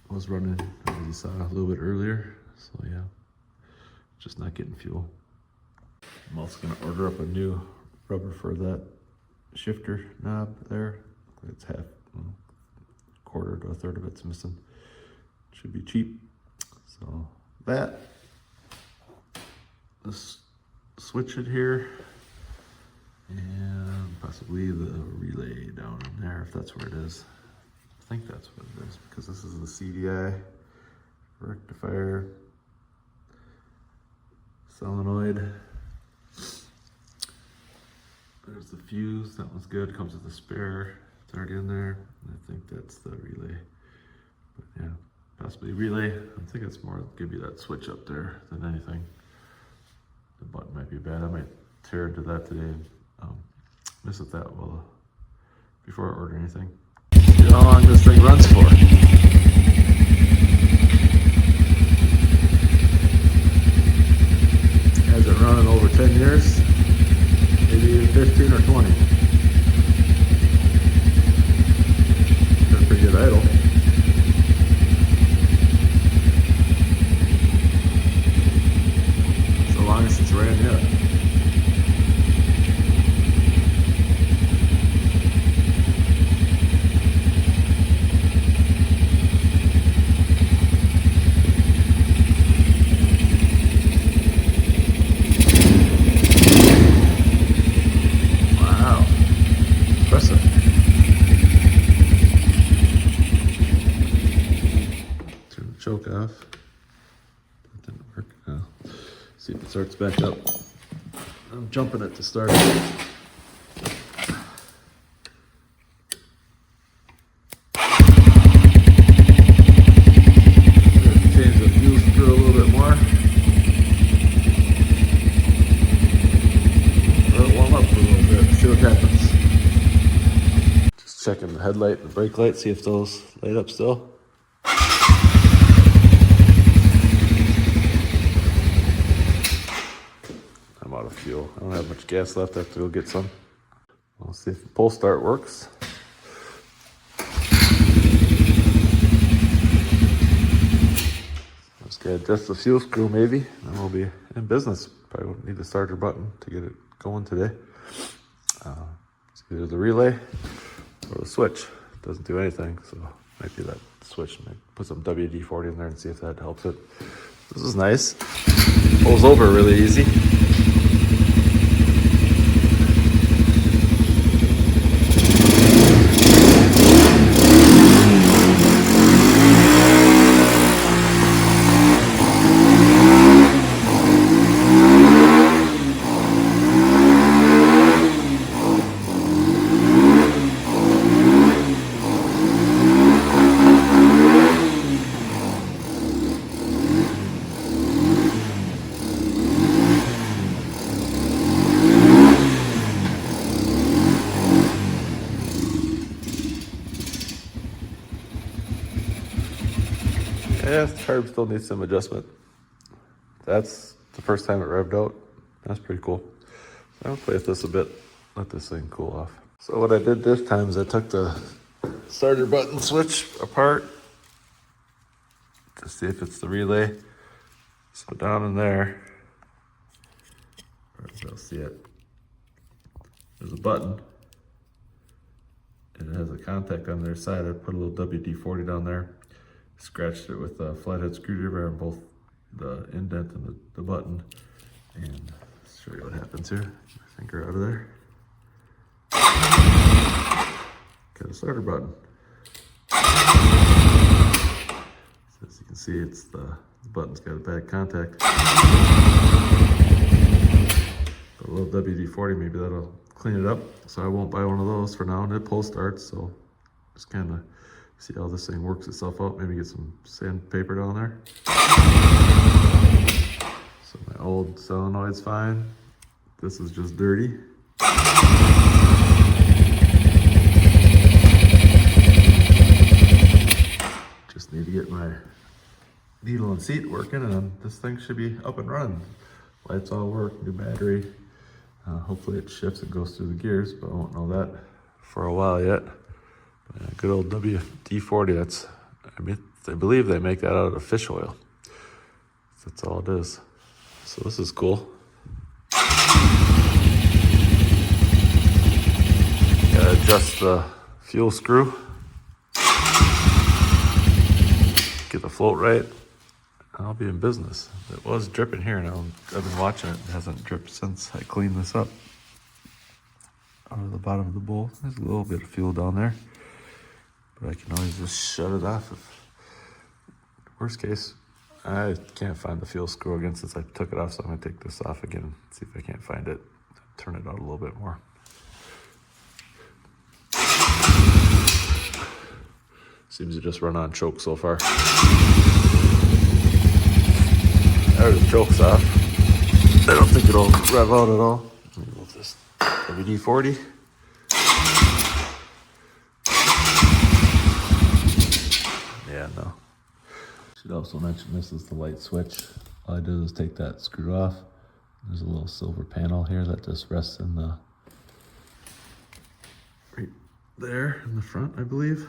It was running, as you saw, a little bit earlier. So yeah, just not getting fuel. I'm also gonna order up a new rubber for that shifter knob there. It's half, quarter to a third of it's missing. Should be cheap. So that, let's switch it here, and possibly the relay down in there if that's where it is. I think that's what it is because this is the CDI, rectifier, solenoid. There's the fuse, that one's good, comes with a spare, it's already in there. And I think that's the relay, but yeah, possibly relay. I think it's more give you that switch up there than anything. The button might be bad, I might tear into that today and miss it that well before I order anything. See how long this thing runs for. Has it run in over 10 years? Maybe 15 or 20. That's pretty good idle. It's the longest it's ran yet. Choke off. That didn't work. Oh. See if it starts back up. I'm jumping it to start. Change the fuse screw a little bit more. Let it warm up for a little bit. See what happens. Just checking the headlight and the brake light. See if those light up still. I'm out of fuel. I don't have much gas left. I have to go get some. We'll see if the pull start works. Let's get just the fuel screw maybe, and we'll be in business. Probably won't need the starter button to get it going today. It's either the relay or the switch. It doesn't do anything, so might be that switch. Might put some WD-40 in there and see if that helps it. This is nice. Pulls over really easy. Yeah, the carb still needs some adjustment. That's the first time it revved out. That's pretty cool. I'll play with this a bit, let this thing cool off. So what I did this time is I took the starter button switch apart to see if it's the relay. So down in there, you'll see it. There's a button, and it has a contact on their side. I put a little WD-40 down there. Scratched it with a flathead screwdriver on both the indent and the button. And I'll show you what happens here. Get my finger out of there. Got a starter button. So as you can see, it's the button's got a bad contact. A little WD-40, maybe that'll clean it up. So I won't buy one of those for now. And it pull starts, so just kind of see how this thing works itself out. Maybe get some sandpaper down there. So my old solenoid's fine. This is just dirty. Just need to get my needle and seat working, and then this thing should be up and running. Lights all work, new battery. Hopefully it shifts and goes through the gears, but I won't know that for a while yet. Good old WD-40, I believe they make that out of fish oil. That's all it is. So this is cool. Gotta adjust the fuel screw. to float right, and I'll be in business. It was dripping here, and I've been watching it. It hasn't dripped since I cleaned this up. Out of the bottom of the bowl, there's a little bit of fuel down there, but I can always just shut it off. Worst case, I can't find the fuel screw again since I took it off, so I'm gonna take this off again and see if I can't find it. Turn it out a little bit more. Seems to just run on choke so far. There's the choke's off. I don't think it'll rev out at all. Let me move this WD-40. Yeah, no. Should also mention this is the light switch. All I did was take that screw off. There's a little silver panel here that just rests in the right there in the front, I believe.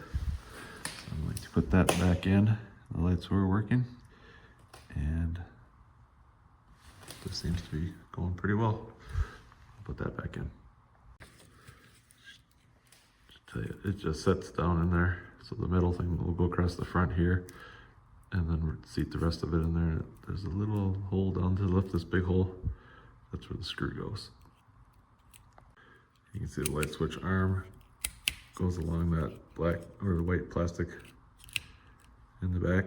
So I'm going to put that back in. The lights were working, and this seems to be going pretty well. I'll put that back in. Just tell you, it just sets down in there. So the middle thing will go across the front here, and then we'll seat the rest of it in there. There's a little hole down to the left, this big hole. That's where the screw goes. You can see the light switch arm goes along that black or the white plastic in the back,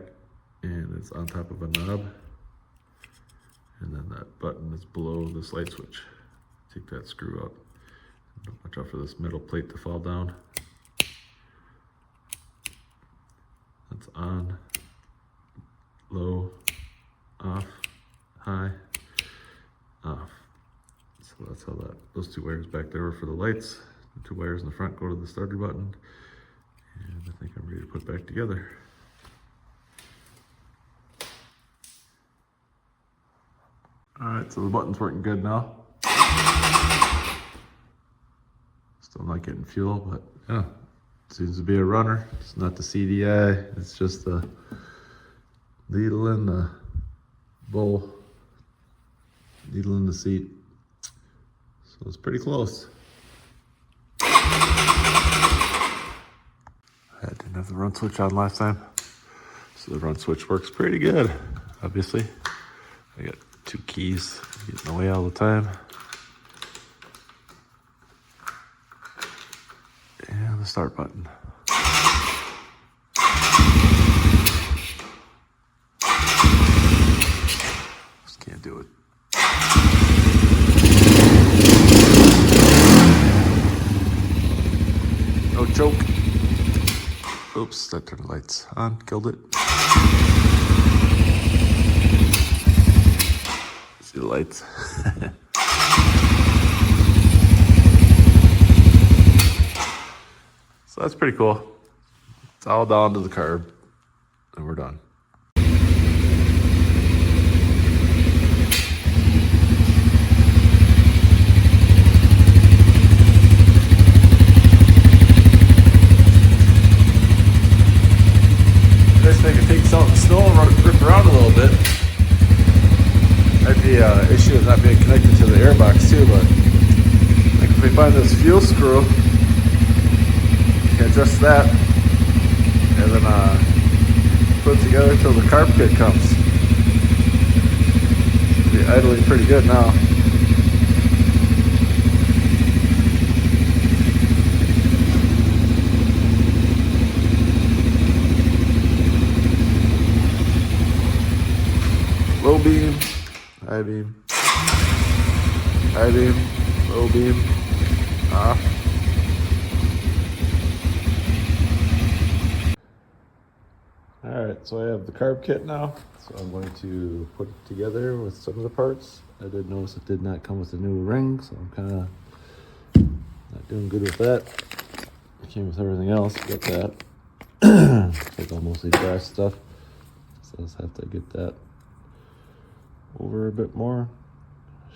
and it's on top of a knob. And then that button is below this light switch. Take that screw out. Don't watch out for this metal plate to fall down. That's on, low, off, high, off. So that's how those two wires back there were for the lights. The two wires in the front go to the starter button. And I think I'm ready to put back together. All right, so the button's working good now. Still not getting fuel, but yeah, seems to be a runner. It's not the CDI, it's just the needle in the bowl, needle in the seat. So it's pretty close. I didn't have the run switch on last time, so the run switch works pretty good, obviously. I got two keys getting in the way all the time. And the start button. Just can't do it. No choke. Oops, that turned the lights on, killed it. See the lights. So that's pretty cool. It's all down to the carb, and we're done. This thing could take some snow and rip around a little bit. Might be an issue of not being connected to the airbox too, but like if we find this fuel screw, you can adjust that and then put it together until the carb kit comes. It'll be idling pretty good now. Low beam, high beam, high beam, low beam, off. Alright, so I have the carb kit now, so I'm going to put it together with some of the parts. I did notice it did not come with a new ring, so I'm kind of not doing good with that. It came with everything else, got that. It's like all mostly brass stuff, so I just have to get that over a bit more.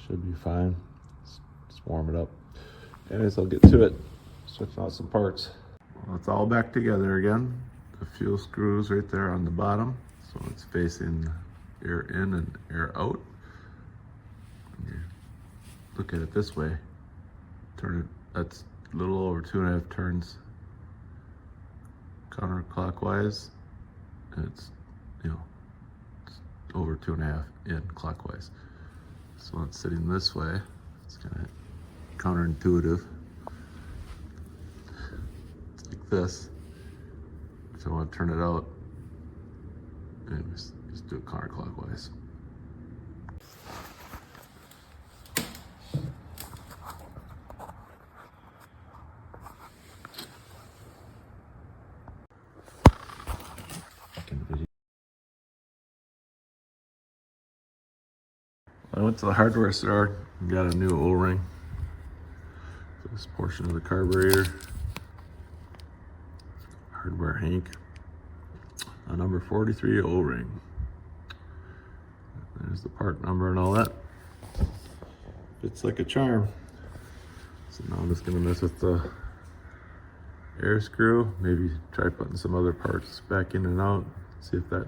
Should be fine. Just warm it up. Anyways, I'll get to it. Switching out some parts. Well, it's all back together again. The fuel screws right there on the bottom, so it's facing air in and air out. When you look at it this way, turn it, that's a little over 2.5 turns counterclockwise. It's you know, over 2.5 in clockwise. So when it's sitting this way, it's kind of counterintuitive. It's like this. If I want to turn it out, and just do it counterclockwise. I went to the hardware store and got a new O-ring for this portion of the carburetor. Hardware Hank. A number 43 O-ring. There's the part number and all that. Fits like a charm. So now I'm just gonna mess with the air screw. Maybe try putting some other parts back in and out. See if that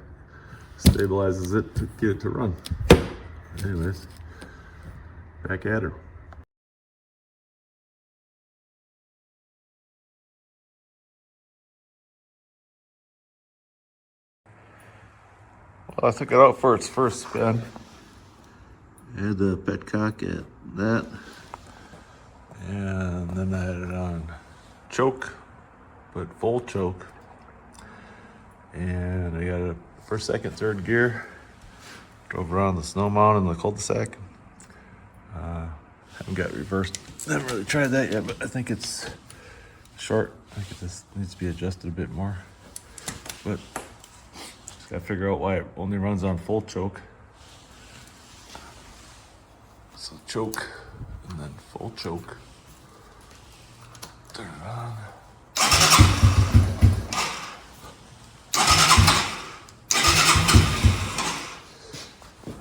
stabilizes it to get it to run. Anyways, back at her. Well, I took it out for its first spin. I had the petcock at that. And then I had it on choke, but full choke. And I got it first, second, third gear. Drove around the snow mound and the cul-de-sac. Haven't got reversed. Haven't really tried that yet, but I think it's short. I think it just needs to be adjusted a bit more. But just gotta figure out why it only runs on full choke. So choke and then full choke. Turn it on.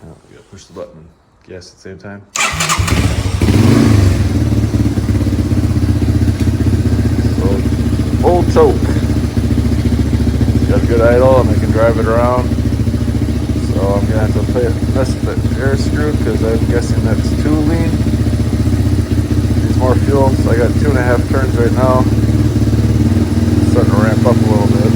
Oh, we gotta push the button and gas at the same time. So full choke. Got a good idle and I can drive it around. So I'm gonna have to mess with the air screw because I'm guessing that's too lean. Needs more fuel. So I got 2.5 turns right now. It's starting to ramp up a little bit.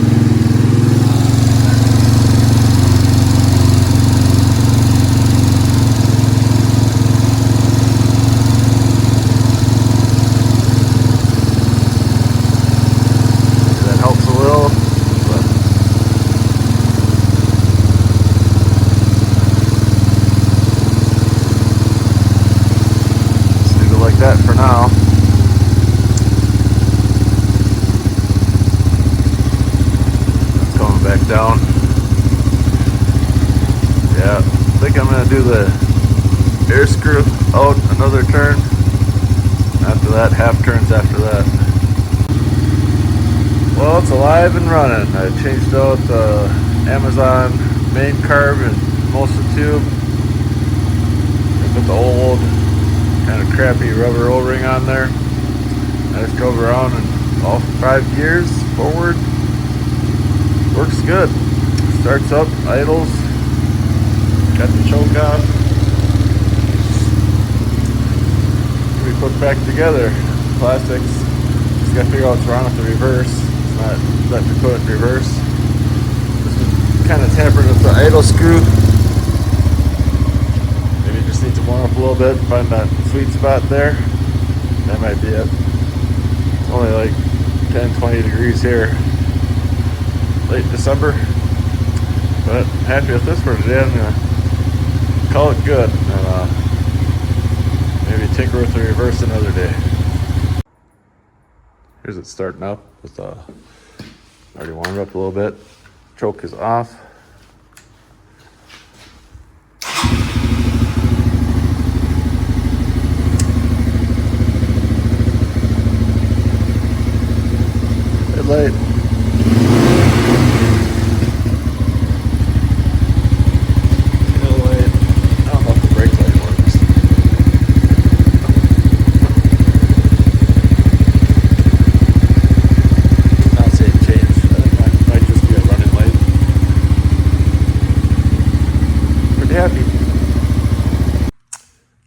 That for now. It's going back down. Yeah, I think I'm gonna do the air screw out another turn. After that, half turns after that. Well, it's alive and running. I changed out the Amazon main carb and most of the tube. I put the old kind of crappy rubber O-ring on there. I just drove around in all 5 gears forward. Works good. Starts up, idles. Got the choke off. We put back together. Plastics. Just gotta figure out what's wrong with the reverse. It's not letting me put it in reverse. This is kind of tampered with the idle screw. Need to warm up a little bit, find that sweet spot there. That might be it. It's only like 10-20 degrees here, late December, but I'm happy with this for today. I'm gonna call it good and maybe tinker with the reverse another day. Here's it starting up with already warmed up a little bit. Choke is off. Light. I don't know if the brake light works. Not saying change. I think that might just be a running light. Pretty happy.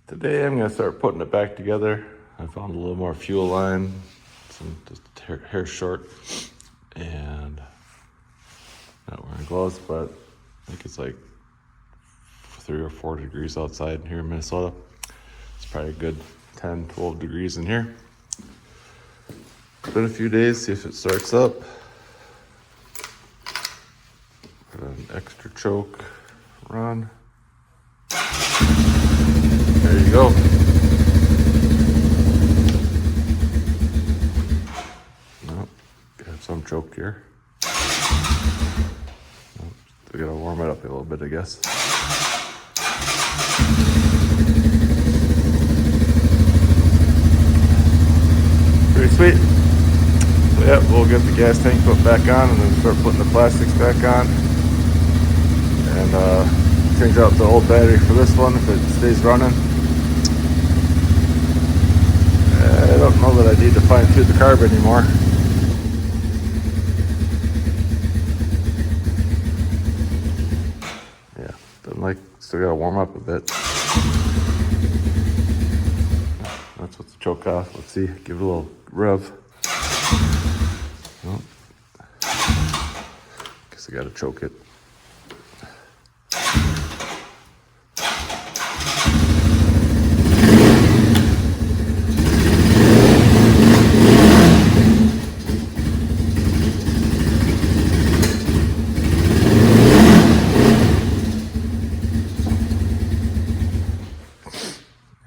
Today I'm going to start putting it back together. I found a little more fuel line. Just hair short and not wearing gloves, but I think it's like 3 or 4 degrees outside here in Minnesota. It's probably a good 10, 12 degrees in here. Been a few days, see if it starts up. Put an extra choke run. There you go. Nope, got some choke here. Nope, still gotta warm it up a little bit, I guess. Pretty sweet. So yeah, we'll get the gas tank put back on and then start putting the plastics back on. And change out the old battery for this one if it stays running. I don't know that I need to fine tune the carb anymore. Yeah, doesn't like, still gotta warm up a bit. That's what's the choke off. Let's see, give it a little rev. Oh. Guess I gotta choke it.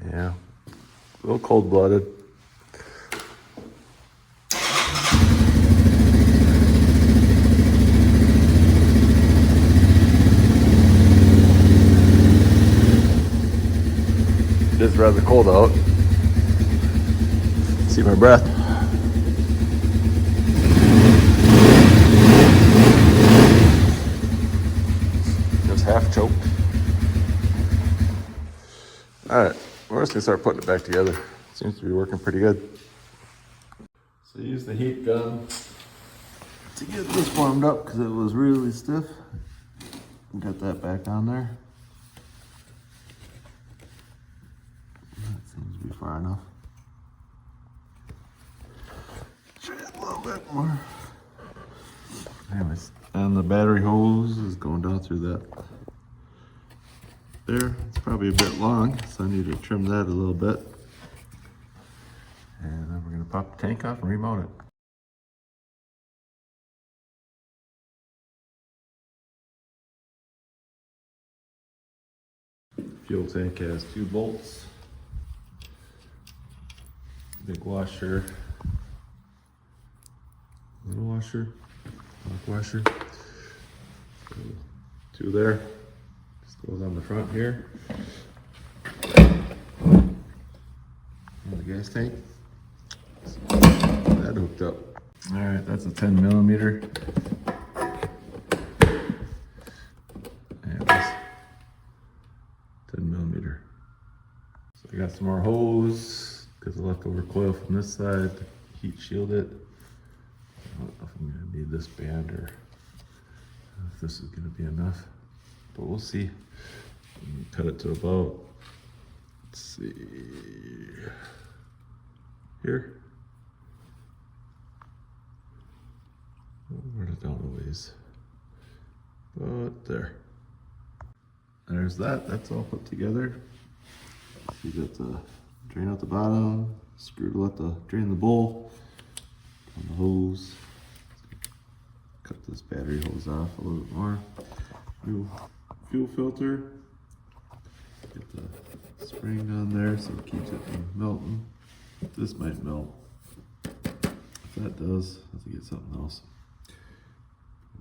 Yeah, a little cold-blooded. It is rather cold out. See my breath. Just half choked. All right, we're just gonna start putting it back together. Seems to be working pretty good. So use the heat gun to get this warmed up because it was really stiff. Got that back on there. That seems to be far enough. Try it a little bit more. Anyways, and the battery hose is going down through that. There, it's probably a bit long, so I need to trim that a little bit. And then we're gonna pop the tank off and remount it. Fuel tank has 2 bolts, big washer, little washer, lock washer, so 2 there. Just goes on the front here. And the gas tank. That hooked up. All right, that's a 10 millimeter. And this 10 millimeter. So I got some more hose because the leftover coil from this side to heat shield it. I don't know if I'm gonna need this band or if this is gonna be enough, but we'll see. Cut it to about, let's see, here. Run it down a ways. But there. There's that. That's all put together. You got the drain out the bottom, screw to let the drain the bowl, on the hose. Cut this battery hose off a little bit more. New fuel filter. Get the spring on there so it keeps it from melting. This might melt. If that does, I have to get something else.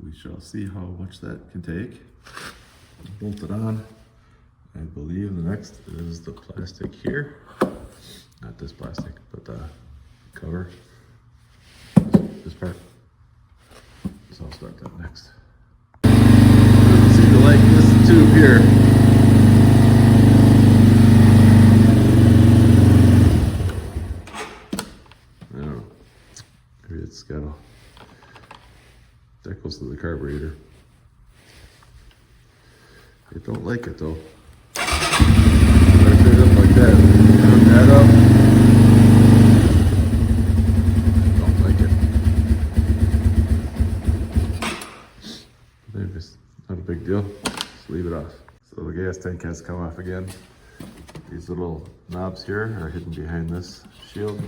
We shall see how much that can take. Bolt it on. I believe the next is the plastic here. Not this plastic, but the cover. This part. So I'll start that next. See the light in this tube here. I don't know. Maybe it's got a, that goes to the carburetor. I don't like it though. I put it up like that. Hook that up. Don't like it. Maybe it's not a big deal. tank has come off again. These little knobs here are hidden behind this shield,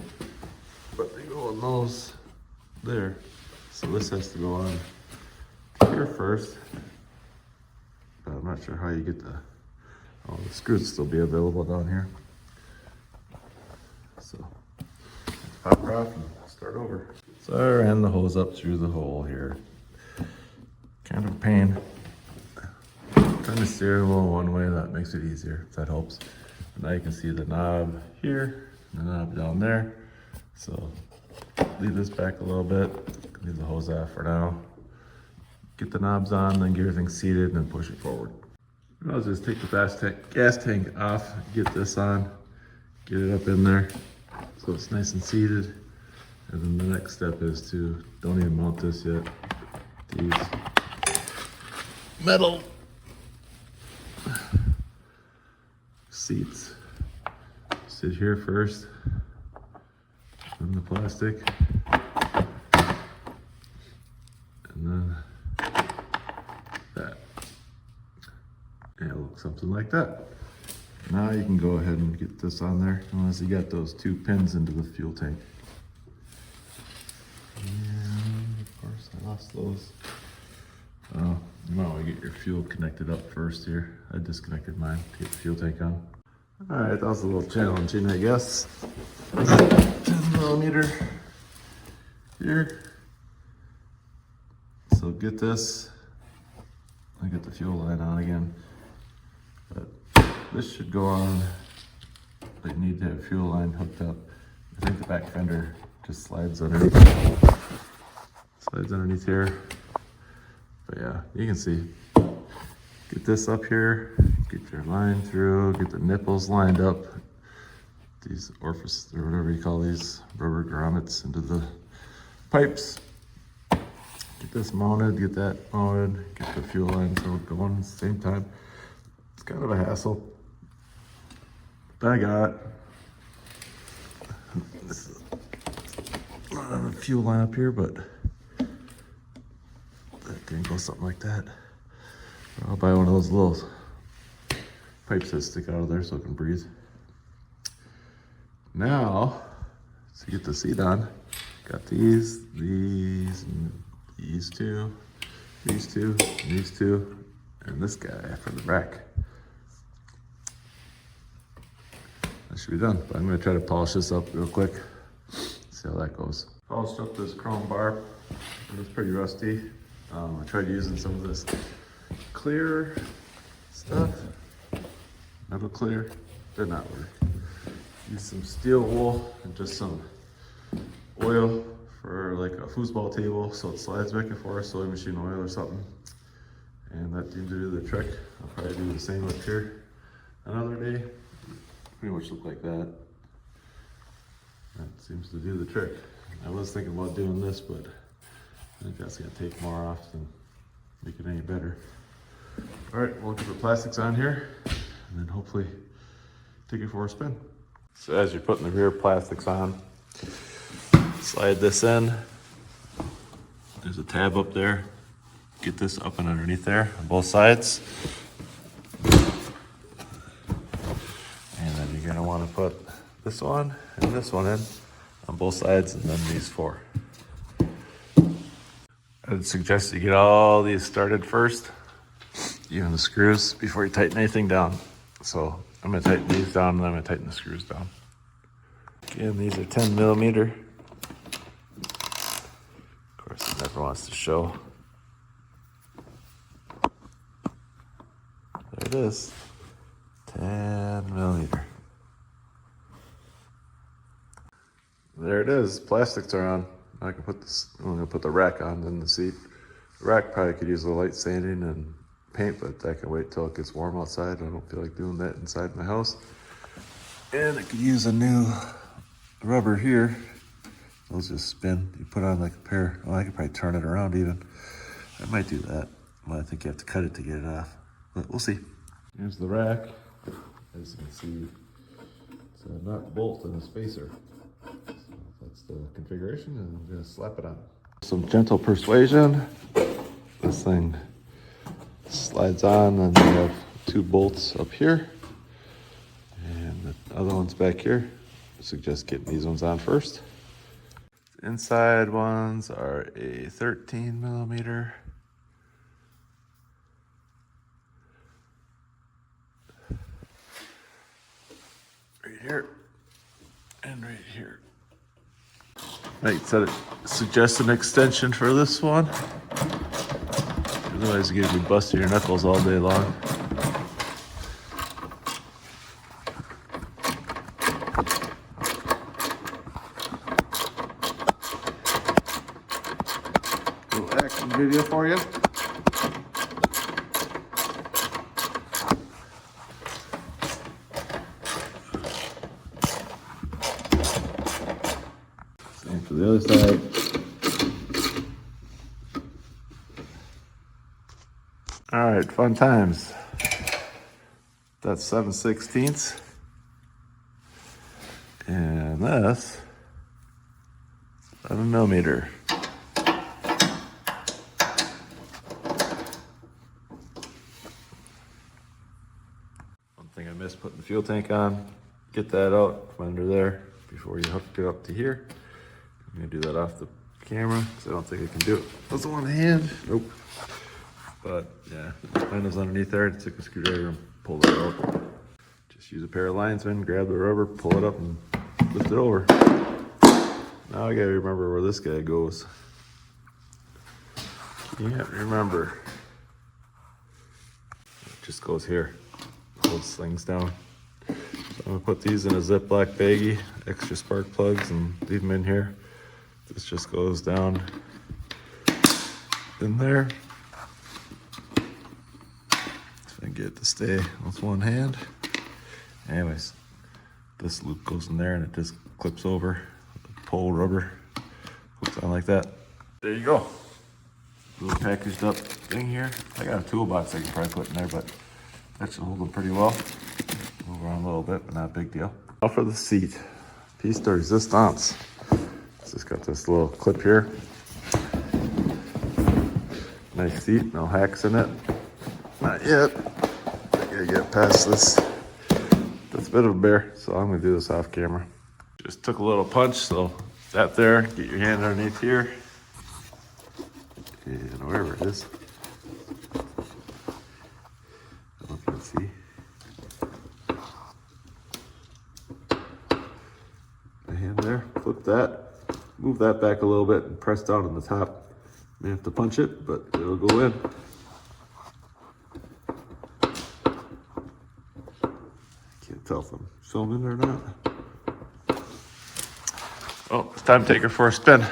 but they go on those there. So this has to go on here first, but I'm not sure how you get the screws still be available down here. So pop her off and start over. So I ran the hose up through the hole here. Kind of a pain. Trying to steer a little one way, that makes it easier, if that helps. And now you can see the knob here, the knob down there. So leave this back a little bit, leave the hose off for now. Get the knobs on, then get everything seated and push it forward. I'll just take the gas tank off, get this on, get it up in there so it's nice and seated. And then the next step is to, don't even mount this yet, these metal seats. Sit here first, then the plastic, and then that. And it looks something like that. Now you can go ahead and get this on there, unless you got those 2 pins into the fuel tank. And of course I lost those. You might want to get your fuel connected up first here. I disconnected mine to get the fuel tank on. Alright, that was a little challenging, I guess. 10mm here. So get this. I get the fuel line on again. But this should go on. But you need to have fuel line hooked up. I think the back fender just slides underneath. Slides underneath here. But yeah, you can see. Get this up here, get your line through, get the nipples lined up. These orifices, or whatever you call these, rubber grommets into the pipes. Get this mounted, get that mounted, get the fuel line filled going at the same time. It's kind of a hassle. But I got this is not a fuel line up here, but that can go something like that. I'll buy one of those little pipes that stick out of there so it can breathe. Now, to get the seat on, got these, and these two, and this guy for the rack. That should be done, but I'm gonna try to polish this up real quick, see how that goes. Polished up this chrome bar, it was pretty rusty. I tried using some of this clear stuff, metal clear, did not work. Use some steel wool and just some oil for like a foosball table so it slides back and forth, sewing machine oil or something. And that seems to do the trick. I'll probably do the same up here another day. Pretty much look like that. That seems to do the trick. I was thinking about doing this, but I think that's gonna take more off than make it any better. All right, we'll get the plastics on here and then hopefully take it for a spin. So as you're putting the rear plastics on, slide this in. There's a tab up there. Get this up and underneath there on both sides. And then you're gonna wanna put this one and this one in on both sides, and then these 4. I'd suggest you get all these started first, even the screws, before you tighten anything down. So I'm gonna tighten these down and then I'm gonna tighten the screws down. Again, these are 10mm. Of course, it never wants to show. There it is, 10mm. There it is, plastics are on. I can put this, I'm gonna put the rack on, then the seat. The rack probably could use a light sanding and paint, but that can wait till it gets warm outside. I don't feel like doing that inside my house. And it could use a new rubber here. Those just spin. You put on like a pair. Well, I could probably turn it around even. I might do that. Well, I think you have to cut it to get it off, but we'll see. Here's the rack. As you can see, it's a nut, bolt, and a spacer. That's the configuration, and I'm gonna slap it on. Some gentle persuasion. This thing slides on, and you have 2 bolts up here, and the other one's back here. I suggest getting these ones on first. The inside ones are a 13 millimeter. Right here and right here. Might suggest an extension for this one. Otherwise, you're gonna be busting your knuckles all day long. Little action video for you. Same for the other side. All right, fun times. That's 7/16. And that's 7 millimeter. One thing I missed putting the fuel tank on. Get that out from under there before you hook it up to here. I'm gonna do that off the camera because I don't think I can do it with one hand. Nope. But yeah, mine was underneath there. I took a screwdriver and pulled it out. Just use a pair of linesmen, grab the rubber, pull it up and lift it over. Now I gotta remember where this guy goes. Can't remember. It just goes here. Holds things down. So I'm gonna put these in a Ziploc baggie, extra spark plugs, and leave them in here. This just goes down in there. And get it to stay with one hand. Anyways, this loop goes in there and it just clips over. Pull rubber, hooks on like that. There you go. Little packaged up thing here. I got a toolbox I can probably put in there, but that should hold them pretty well. Move around a little bit, but not a big deal. Now for the seat. Piece de resistance. It's just got this little clip here. Nice seat, no hacks in it. Not yet. I gotta get past this. That's a bit of a bear, so I'm gonna do this off camera. Just took a little punch, so that there, get your hand underneath here. And wherever it is. I don't know if you can see. My hand there, flip that. Move that back a little bit and press down on the top. May have to punch it, but it'll go in. Can't tell if I'm filming or not. Oh, it's time to take her for a spin.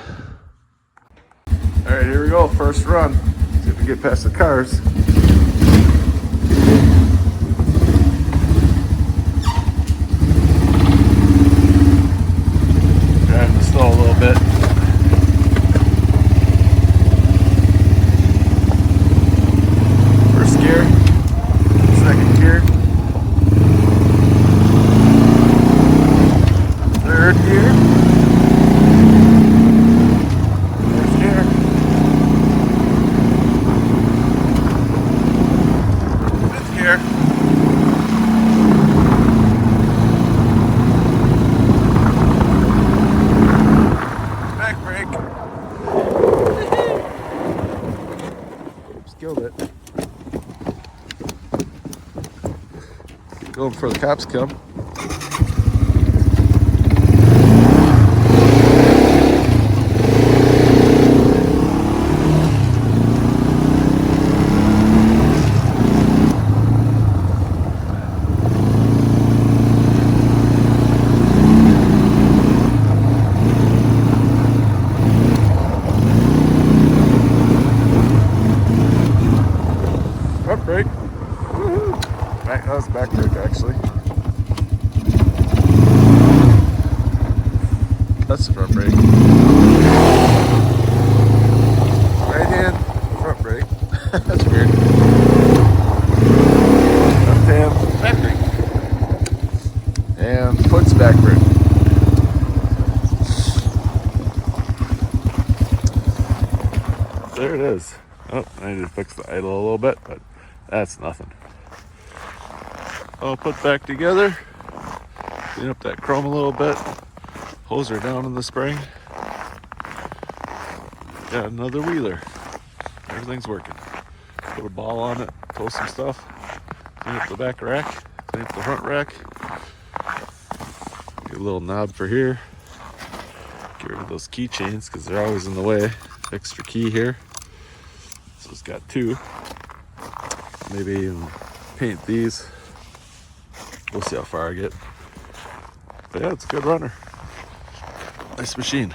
All right, here we go, first run. See if we get past the cars. Driving slow a little bit. First gear, second gear. Third gear. Fourth gear. Fifth gear. Back brake. Oops, killed it. Keep going before the cops come. Front brake. Woohoo! That was back brake actually. That's the front brake. Right hand, front brake. That's weird. Left hand, back brake. And foot's back brake. There it is. Oh, I need to fix the idle a little bit, but that's nothing. all put back together. Clean up that chrome a little bit. Hose her down in the spring. Got another wheeler. Everything's working. Put a ball on it, tow some stuff. Clean up the back rack. Clean up the front rack. Get a little knob for here. Get rid of those keychains because they're always in the way. Extra key here. So it's got two. Maybe even paint these. We'll see how far I get. But yeah, it's a good runner. Nice machine.